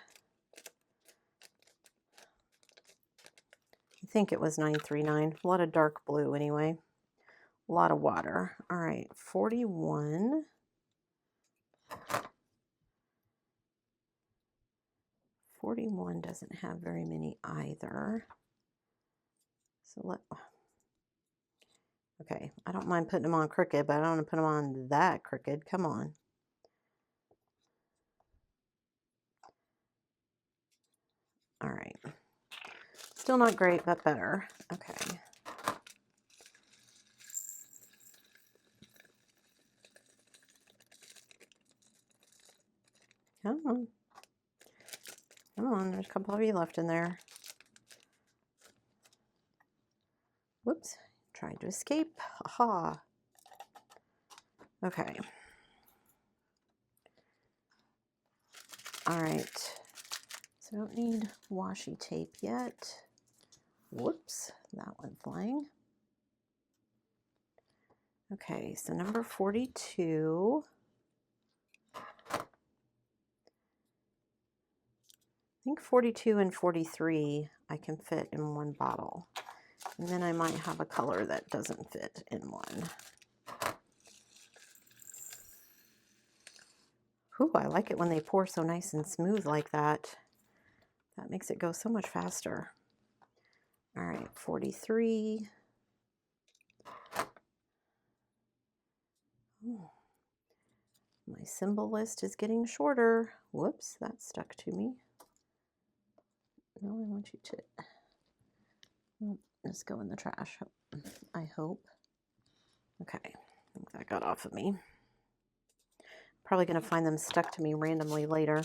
I think it was 939. A lot of dark blue anyway. A lot of water. All right, 41. 41 doesn't have very many either. So okay, I don't mind putting them on crooked, but I don't want to put them on that crooked. Come on. All right. Still not great, but better. Okay. Come on. Come on, there's a couple of you left in there. Whoops, tried to escape. Aha. Okay. All right. So I don't need washi tape yet. Whoops, that went flying. Okay, so number 42. I think 42 and 43 I can fit in one bottle. And then I might have a color that doesn't fit in one. Ooh, I like it when they pour so nice and smooth like that. That makes it go so much faster. All right, 43. Ooh. My symbol list is getting shorter. Whoops, that stuck to me. No, I want you to... Oh, let's go in the trash, I hope. Okay, I think that got off of me. Probably going to find them stuck to me randomly later,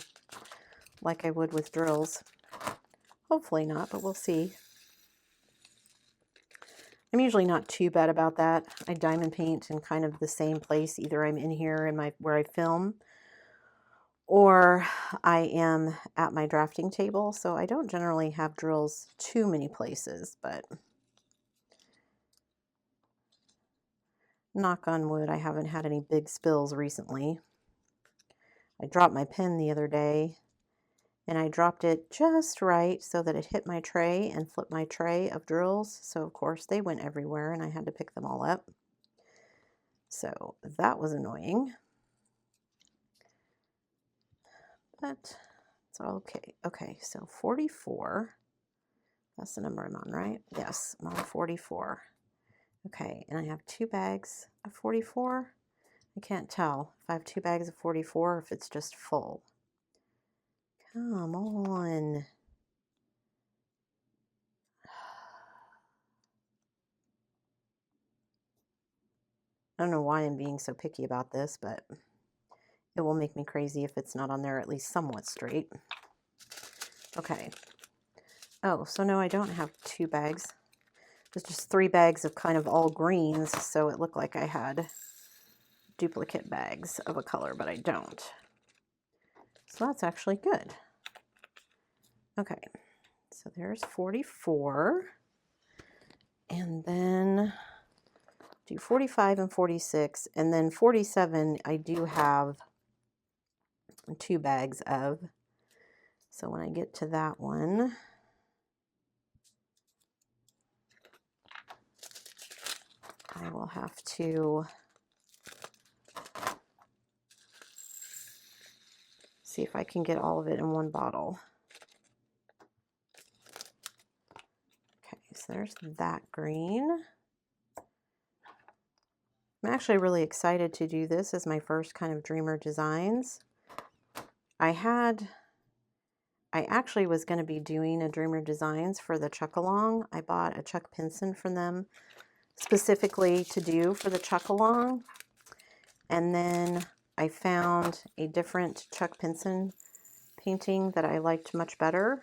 like I would with drills. Hopefully not, but we'll see. I'm usually not too bad about that. I diamond paint in kind of the same place. Either I'm in here in where I film, or I am at my drafting table. So I don't generally have drills too many places, but knock on wood, I haven't had any big spills recently. I dropped my pen the other day, and I dropped it just right so that it hit my tray and flipped my tray of drills. So of course they went everywhere and I had to pick them all up. So that was annoying. But it's all okay. Okay, so 44. That's the number I'm on, right? Yes, I'm on 44. Okay, and I have 2 bags of 44. I can't tell if I have 2 bags of 44 or if it's just full. Come on. I don't know why I'm being so picky about this, but it will make me crazy if it's not on there at least somewhat straight. Okay. Oh, so no, I don't have 2 bags. There's just 3 bags of kind of all greens, so it looked like I had duplicate bags of a color, but I don't. So that's actually good. Okay, so there's 44. And then do 45 and 46, and then 47 I do have 2 bags of. So when I get to that one, I will have to see if I can get all of it in one bottle. Okay, so there's that green. I'm actually really excited to do this as my first kind of Dreamer Designs. I actually was going to be doing a Dreamer Designs for the Chuck Along. I bought a Chuck Pinson from them specifically to do for the Chuck Along. And then I found a different Chuck Pinson painting that I liked much better.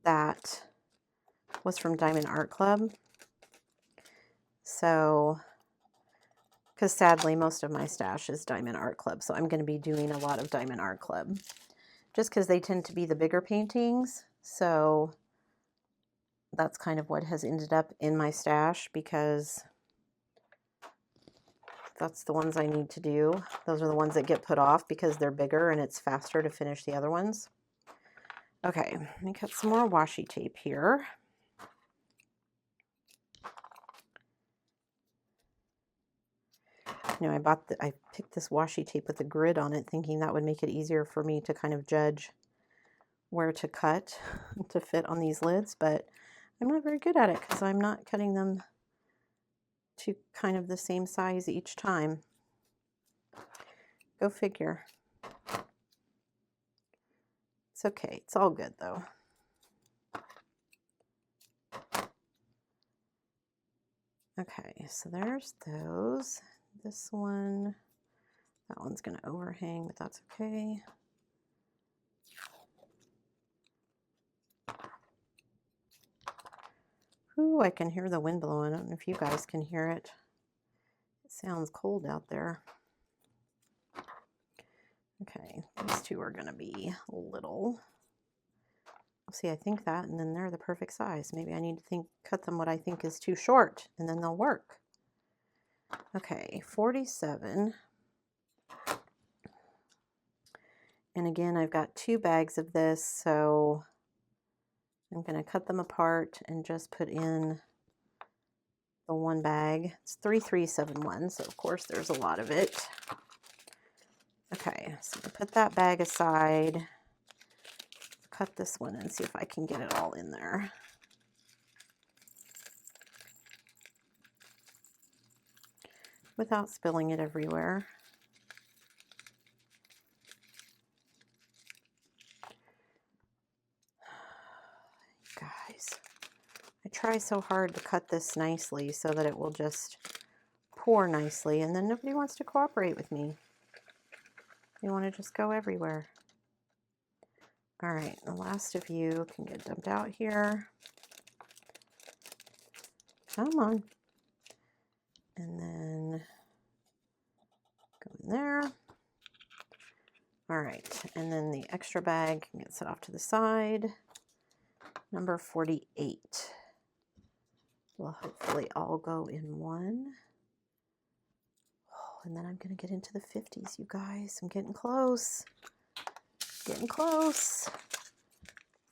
That was from Diamond Art Club. So, because sadly most of my stash is Diamond Art Club, so I'm going to be doing a lot of Diamond Art Club. Just because they tend to be the bigger paintings, so that's kind of what has ended up in my stash, because that's the ones I need to do. Those are the ones that get put off because they're bigger and it's faster to finish the other ones. Okay, let me cut some more washi tape here. You know, I picked this washi tape with a grid on it, thinking that would make it easier for me to kind of judge where to cut to fit on these lids, but I'm not very good at it because I'm not cutting them to kind of the same size each time. Go figure. It's okay. It's all good though. Okay, so there's those. This one, that one's going to overhang, but that's okay. Ooh, I can hear the wind blowing. I don't know if you guys can hear it. It sounds cold out there. Okay, these two are going to be little. See, I think that, and then they're the perfect size. Maybe I need to cut them what I think is too short, and then they'll work. Okay, 47. And again, I've got 2 bags of this, so I'm going to cut them apart and just put in the 1 bag. It's 3371, so of course there's a lot of it. Okay, so I put that bag aside. Cut this one and see if I can get it all in there. Without spilling it everywhere. Guys, I try so hard to cut this nicely so that it will just pour nicely, and then nobody wants to cooperate with me. They want to just go everywhere. All right, the last of you can get dumped out here. Come on. And then go in there. All right, and then the extra bag can get set off to the side. Number 48 will hopefully all go in one. Oh, and then I'm going to get into the 50s, you guys. I'm getting close. Getting close.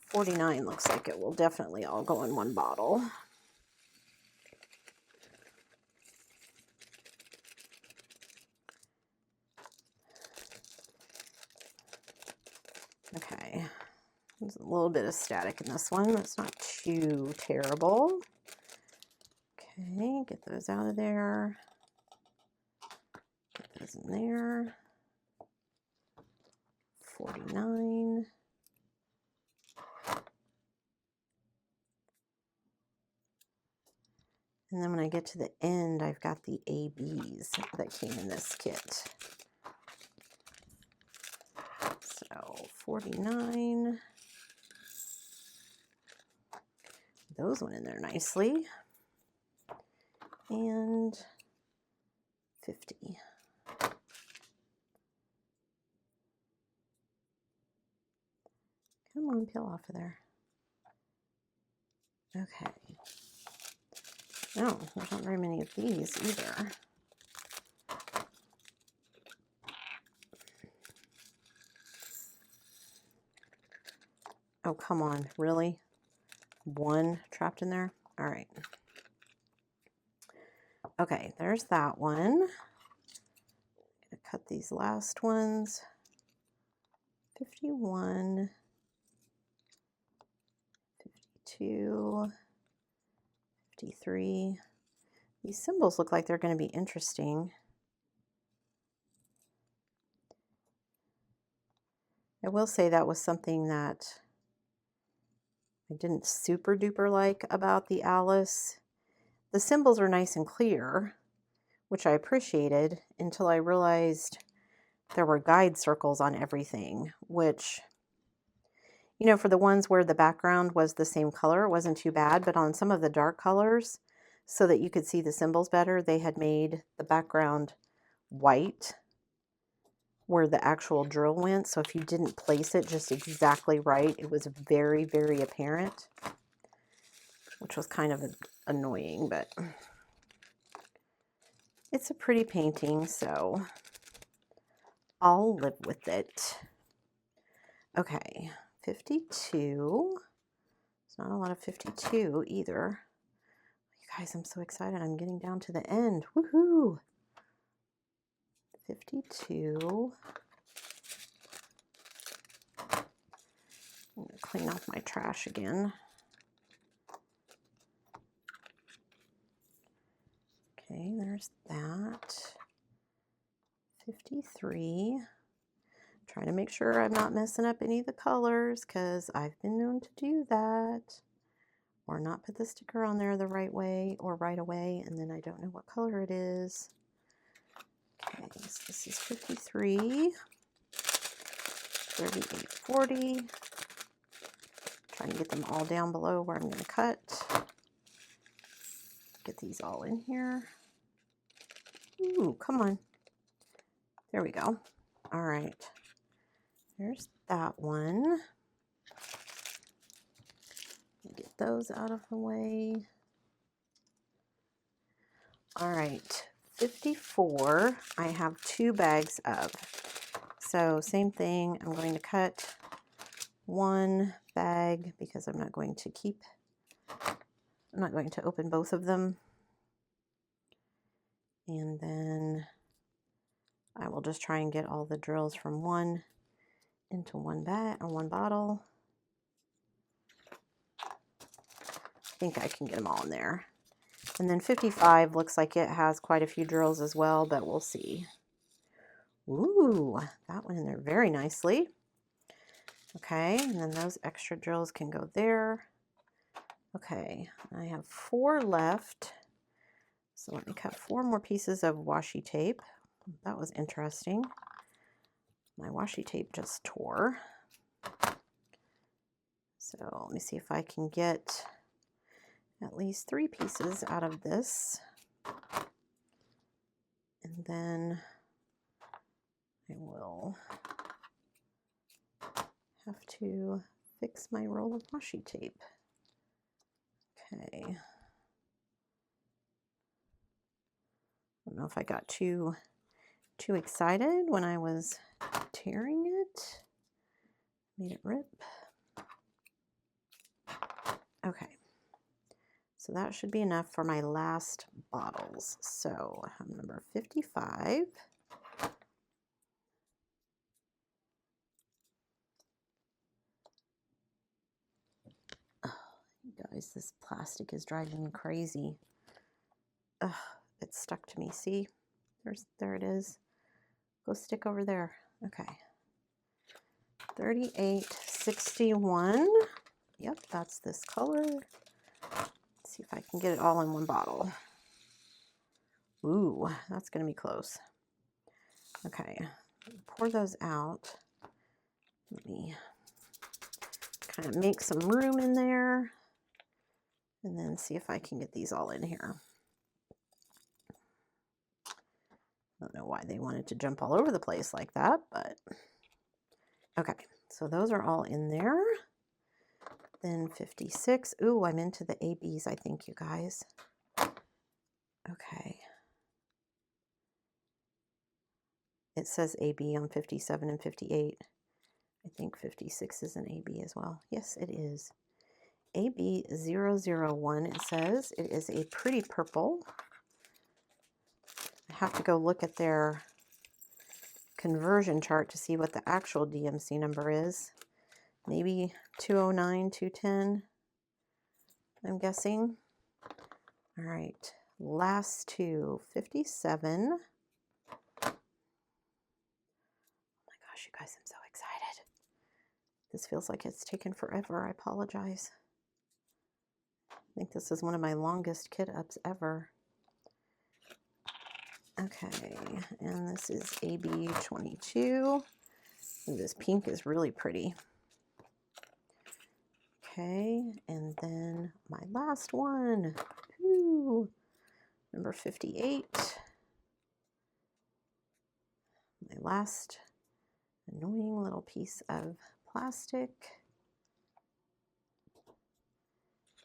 49 looks like it will definitely all go in one bottle. Okay. There's a little bit of static in this one. That's not too terrible. Okay, get those out of there. Get those in there. 49. And then when I get to the end, I've got the ABs that came in this kit. So 49. Those went in there nicely. And 50. Come on, peel off of there. Okay. No, there's not very many of these either. Oh, come on, really? One trapped in there? All right. Okay, there's that one. I'm gonna cut these last ones. 51, 52, 53. These symbols look like they're going to be interesting. I will say that was something that I didn't super duper like about the Alice. The symbols are nice and clear, which I appreciated until I realized there were guide circles on everything, which, you know, for the ones where the background was the same color, it wasn't too bad, but on some of the dark colors, so that you could see the symbols better, they had made the background white where the actual drill went. So if you didn't place it just exactly right, it was very, very apparent, which was kind of annoying, but it's a pretty painting, so I'll live with it. Okay, 52. It's not a lot of 52 either. You guys, I'm so excited. I'm getting down to the end. Woohoo! 52. I'm going to clean off my trash again. Okay, there's that. 53. Trying to make sure I'm not messing up any of the colors because I've been known to do that. Or not put the sticker on there the right way or right away, and then I don't know what color it is. Okay, so this is 53. 38, 40. Trying to get them all down below where I'm going to cut. Get these all in here. Ooh, come on. There we go. All right. There's that one. Get those out of the way. All right. 54. I have 2 bags of. So same thing. I'm going to cut 1 bag because I'm not going to open both of them. And then I will just try and get all the drills from one into one bag or one bottle. I think I can get them all in there. And then 55 looks like it has quite a few drills as well, but we'll see. Ooh, that went in there very nicely. Okay, and then those extra drills can go there. Okay, I have 4 left. So let me cut 4 more pieces of washi tape. That was interesting. My washi tape just tore. So let me see if I can get at least 3 pieces out of this. And then I will have to fix my roll of washi tape. Okay. I don't know if I got too excited when I was tearing it. Made it rip. Okay. So that should be enough for my last bottles. So I have number 55. Oh, you guys, this plastic is driving me crazy. Ugh, it's stuck to me. See? There it is. Go stick over there. Okay. 3861. Yep, that's this color. Let's see if I can get it all in one bottle. Ooh, that's going to be close. Okay, pour those out. Let me kind of make some room in there and then see if I can get these all in here. I don't know why they wanted to jump all over the place like that, but okay. So those are all in there. Then 56. Ooh, I'm into the ABs, I think, you guys. Okay. It says AB on 57 and 58. I think 56 is an AB as well. Yes, it is. AB001, it says. It is a pretty purple. I have to go look at their conversion chart to see what the actual DMC number is. Maybe 209, 210, I'm guessing. All right, last two, 57. Oh my gosh, you guys, I'm so excited. This feels like it's taken forever. I apologize. I think this is one of my longest kit ups ever. Okay, and this is AB22. This pink is really pretty. Okay, and then my last one. Ooh, number 58. My last annoying little piece of plastic.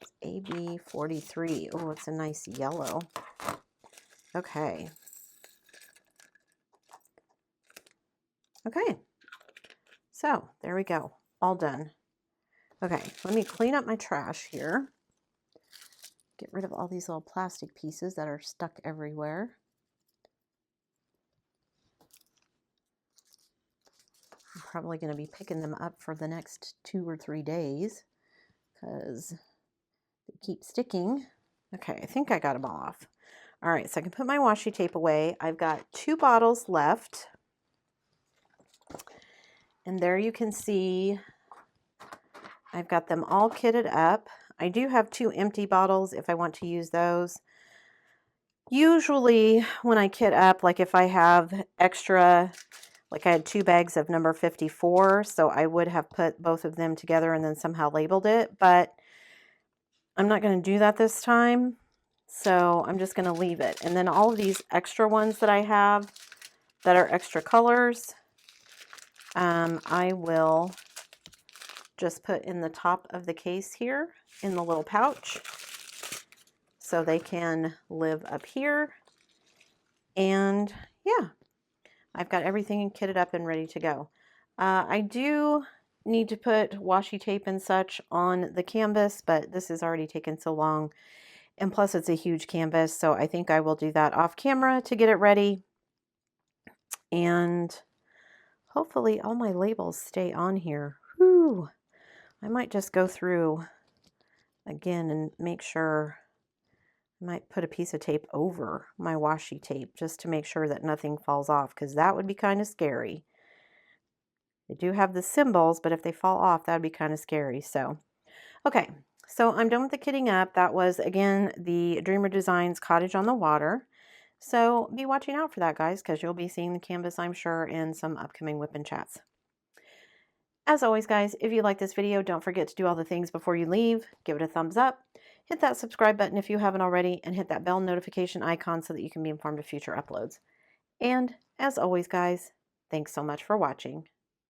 It's AB43. Oh, it's a nice yellow. Okay. Okay. So there we go. All done. Okay, let me clean up my trash here. Get rid of all these little plastic pieces that are stuck everywhere. I'm probably going to be picking them up for the next 2 or 3 days because they keep sticking. Okay, I think I got them all off. All right, so I can put my washi tape away. I've got 2 bottles left. And there you can see I've got them all kitted up. I do have 2 empty bottles if I want to use those. Usually when I kit up, like if I have extra, like I had 2 bags of number 54, so I would have put both of them together and then somehow labeled it, but I'm not going to do that this time, so I'm just going to leave it. And then all of these extra ones that I have that are extra colors, I will just put in the top of the case here in the little pouch so they can live up here. And yeah, I've got everything kitted up and ready to go. I do need to put washi tape and such on the canvas, but this has already taken so long, and plus it's a huge canvas, so I think I will do that off camera to get it ready. And hopefully all my labels stay on here. Whew. I might just go through again and make sure. I might put a piece of tape over my washi tape just to make sure that nothing falls off, because that would be kind of scary. They do have the symbols, but if they fall off, that would be kind of scary. So, okay, so I'm done with the kitting up. That was, again, the Dreamer Designs Cottage on the Water. So be watching out for that, guys, because you'll be seeing the canvas, I'm sure, in some upcoming whip and chats. As always, guys, if you like this video, don't forget to do all the things before you leave. Give it a thumbs up. Hit that subscribe button if you haven't already, and hit that bell notification icon so that you can be informed of future uploads. And as always, guys, thanks so much for watching.